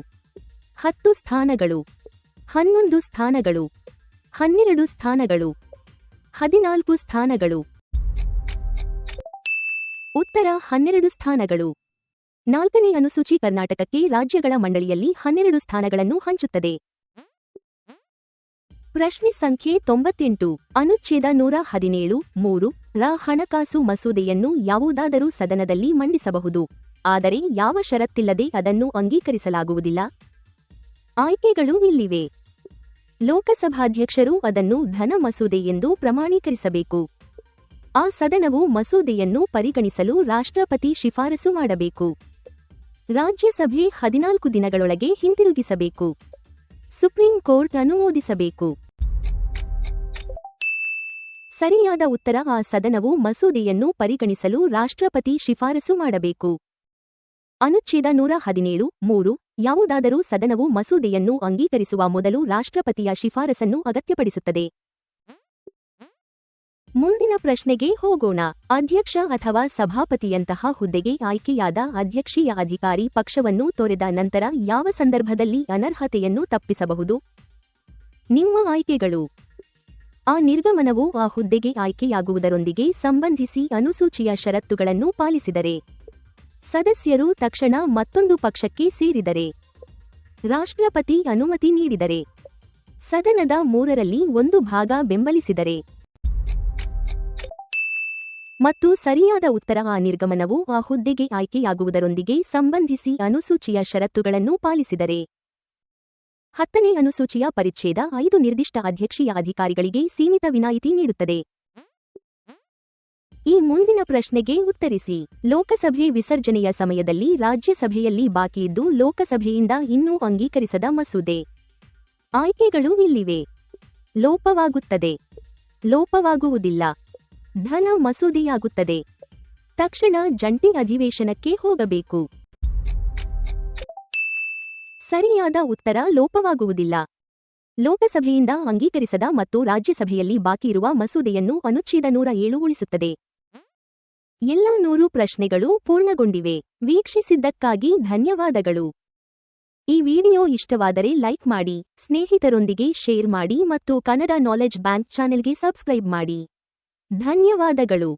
10 ಸ್ಥಾನಗಳು, 11 ಸ್ಥಾನಗಳು, 12 ಸ್ಥಾನಗಳು, 14 ಸ್ಥಾನಗಳು. ಉತ್ತರ 12 ಸ್ಥಾನಗಳು. 4ನೇ ಅನುಸೂಚಿ ಕರ್ನಾಟಕಕ್ಕೆ ರಾಜ್ಯಗಳ ಮಂಡಳಿಯಲ್ಲಿ 12 ಸ್ಥಾನಗಳನ್ನು ಹಂಚುತ್ತದೆ. ಪ್ರಶ್ನೆ ಸಂಖ್ಯೆ 98. ಅನುಚ್ಛೇದ 117(3) ರ ಹಣಕಾಸು ಮಸೂದೆಯನ್ನು ಯಾವುದಾದರೂ ಸದನದಲ್ಲಿ ಮಂಡಿಸಬಹುದು, ಆದರೆ ಯಾವ ಷರತ್ತಿಲ್ಲದೆ ಅದನ್ನು ಅಂಗೀಕರಿಸಲಾಗುವುದಿಲ್ಲ? ಆಯ್ಕೆಗಳು ಇಲ್ಲಿವೆ. ಲೋಕಸಭಾಧ್ಯಕ್ಷರು ಅದನ್ನು ಧನ ಮಸೂದೆ ಎಂದು ಪ್ರಮಾಣೀಕರಿಸಬೇಕು. ಆ ಸದನವು ಮಸೂದೆಯನ್ನು ಪರಿಗಣಿಸಲು ರಾಷ್ಟ್ರಪತಿ ಶಿಫಾರಸು ಮಾಡಬೇಕು. ರಾಜ್ಯಸಭೆ 14 ದಿನಗಳೊಳಗೆ ಹಿಂತಿರುಗಿಸಬೇಕು. ಸುಪ್ರೀಂ ಕೋರ್ಟ್ ಅನುಮೋದಿಸಬೇಕು. ಸರಿಯಾದ ಉತ್ತರ ಆ ಸದನವು ಮಸೂದೆಯನ್ನು ಪರಿಗಣಿಸಲು ರಾಷ್ಟ್ರಪತಿ ಶಿಫಾರಸು ಮಾಡಬೇಕು. ಅನುಚ್ಛೇದ 117(3) ಯಾವುದಾದರೂ ಸದನವು ಮಸೂದೆಯನ್ನು ಅಂಗೀಕರಿಸುವ ಮೊದಲು ರಾಷ್ಟ್ರಪತಿಯ ಶಿಫಾರಸನ್ನು ಅಗತ್ಯಪಡಿಸುತ್ತದೆ. ಮುಂದಿನ ಪ್ರಶ್ನೆಗೆ ಹೋಗೋಣ. ಅಧ್ಯಕ್ಷ ಅಥವಾ ಸಭಾಪತಿಯಂತಹ ಹುದ್ದೆಗೆ ಆಯ್ಕೆಯಾದ ಅಧ್ಯಕ್ಷೀಯ ಅಧಿಕಾರಿ ಪಕ್ಷವನ್ನು ತೊರೆದ ನಂತರ ಯಾವ ಸಂದರ್ಭದಲ್ಲಿ ಅನರ್ಹತೆಯನ್ನು ತಪ್ಪಿಸಬಹುದು? ನಿಮ್ಮ ಆಯ್ಕೆಗಳು. ಆ ನಿರ್ಗಮನವು ಆ ಹುದ್ದೆಗೆ ಆಯ್ಕೆಯಾಗುವುದರೊಂದಿಗೆ ಸಂಬಂಧಿಸಿ ಅನುಸೂಚಿಯ ಷರತ್ತುಗಳನ್ನು ಪಾಲಿಸಿದರೆ, ಸದಸ್ಯರು ತಕ್ಷಣ ಮತ್ತೊಂದು ಪಕ್ಷಕ್ಕೆ ಸೇರಿದರೆ, ರಾಷ್ಟ್ರಪತಿ ಅನುಮತಿ ನೀಡಿದರೆ, ಸದನದ 3ರಲ್ಲಿ 1 ಭಾಗ ಬೆಂಬಲಿಸಿದರೆ. ಮತ್ತು ಸರಿಯಾದ ಉತ್ತರ ಆ ನಿರ್ಗಮನವು ಆ ಹುದ್ದೆಗೆ ಆಯ್ಕೆಯಾಗುವುದರೊಂದಿಗೆ ಸಂಬಂಧಿಸಿ ಅನುಸೂಚಿಯ ಷರತ್ತುಗಳನ್ನು ಪಾಲಿಸಿದರೆ. 10ನೇ ಅನುಸೂಚಿಯ ಪರಿಚ್ಛೇದ 5 ನಿರ್ದಿಷ್ಟ ಅಧ್ಯಕ್ಷೀಯ ಅಧಿಕಾರಿಗಳಿಗೆ ಸೀಮಿತ ವಿನಾಯಿತಿ ನೀಡುತ್ತದೆ. ಈ ಮುಂದಿನ ಪ್ರಶ್ನೆಗೆ ಉತ್ತರಿಸಿ. ಲೋಕಸಭೆ ವಿಸರ್ಜನೆಯ ಸಮಯದಲ್ಲಿ ರಾಜ್ಯಸಭೆಯಲ್ಲಿ ಬಾಕಿಯಿದ್ದು ಲೋಕಸಭೆಯಿಂದ ಇನ್ನೂ ಅಂಗೀಕರಿಸದ ಮಸೂದೆ. ಆಯ್ಕೆಗಳು ಇಲ್ಲಿವೆ. ಲೋಪವಾಗುತ್ತದೆ, ಲೋಪವಾಗುವುದಿಲ್ಲ, ಧನ ಮಸೂದೆಯಾಗುತ್ತದೆ, ತಕ್ಷಣ ಜಂಟಿ ಅಧಿವೇಶನಕ್ಕೆ ಹೋಗಬೇಕು. ಸರಿಯಾದ ಉತ್ತರ ಲೋಪವಾಗುವುದಿಲ್ಲ. ಲೋಕಸಭೆಯಿಂದ ಅಂಗೀಕರಿಸದ ಮತ್ತು ರಾಜ್ಯಸಭೆಯಲ್ಲಿ ಬಾಕಿಯಿರುವ ಮಸೂದೆಯನ್ನು ಅನುಚ್ಛೇದ 107 ಉಳಿಸುತ್ತದೆ. ಎಲ್ಲ 100 ಪ್ರಶ್ನೆಗಳು ಪೂರ್ಣಗೊಂಡಿವೆ. ವೀಕ್ಷಿಸಿದ್ದಕ್ಕಾಗಿ ಧನ್ಯವಾದಗಳು. ಈ ವಿಡಿಯೋ ಇಷ್ಟವಾದರೆ ಲೈಕ್ ಮಾಡಿ, ಸ್ನೇಹಿತರೊಂದಿಗೆ ಶೇರ್ ಮಾಡಿ ಮತ್ತು ಕನ್ನಡ ನಾಲೆಡ್ಜ್ ಬ್ಯಾಂಕ್ ಚಾನೆಲ್ಗೆ ಸಬ್ಸ್ಕ್ರೈಬ್ ಮಾಡಿ. ಧನ್ಯವಾದಗಳು.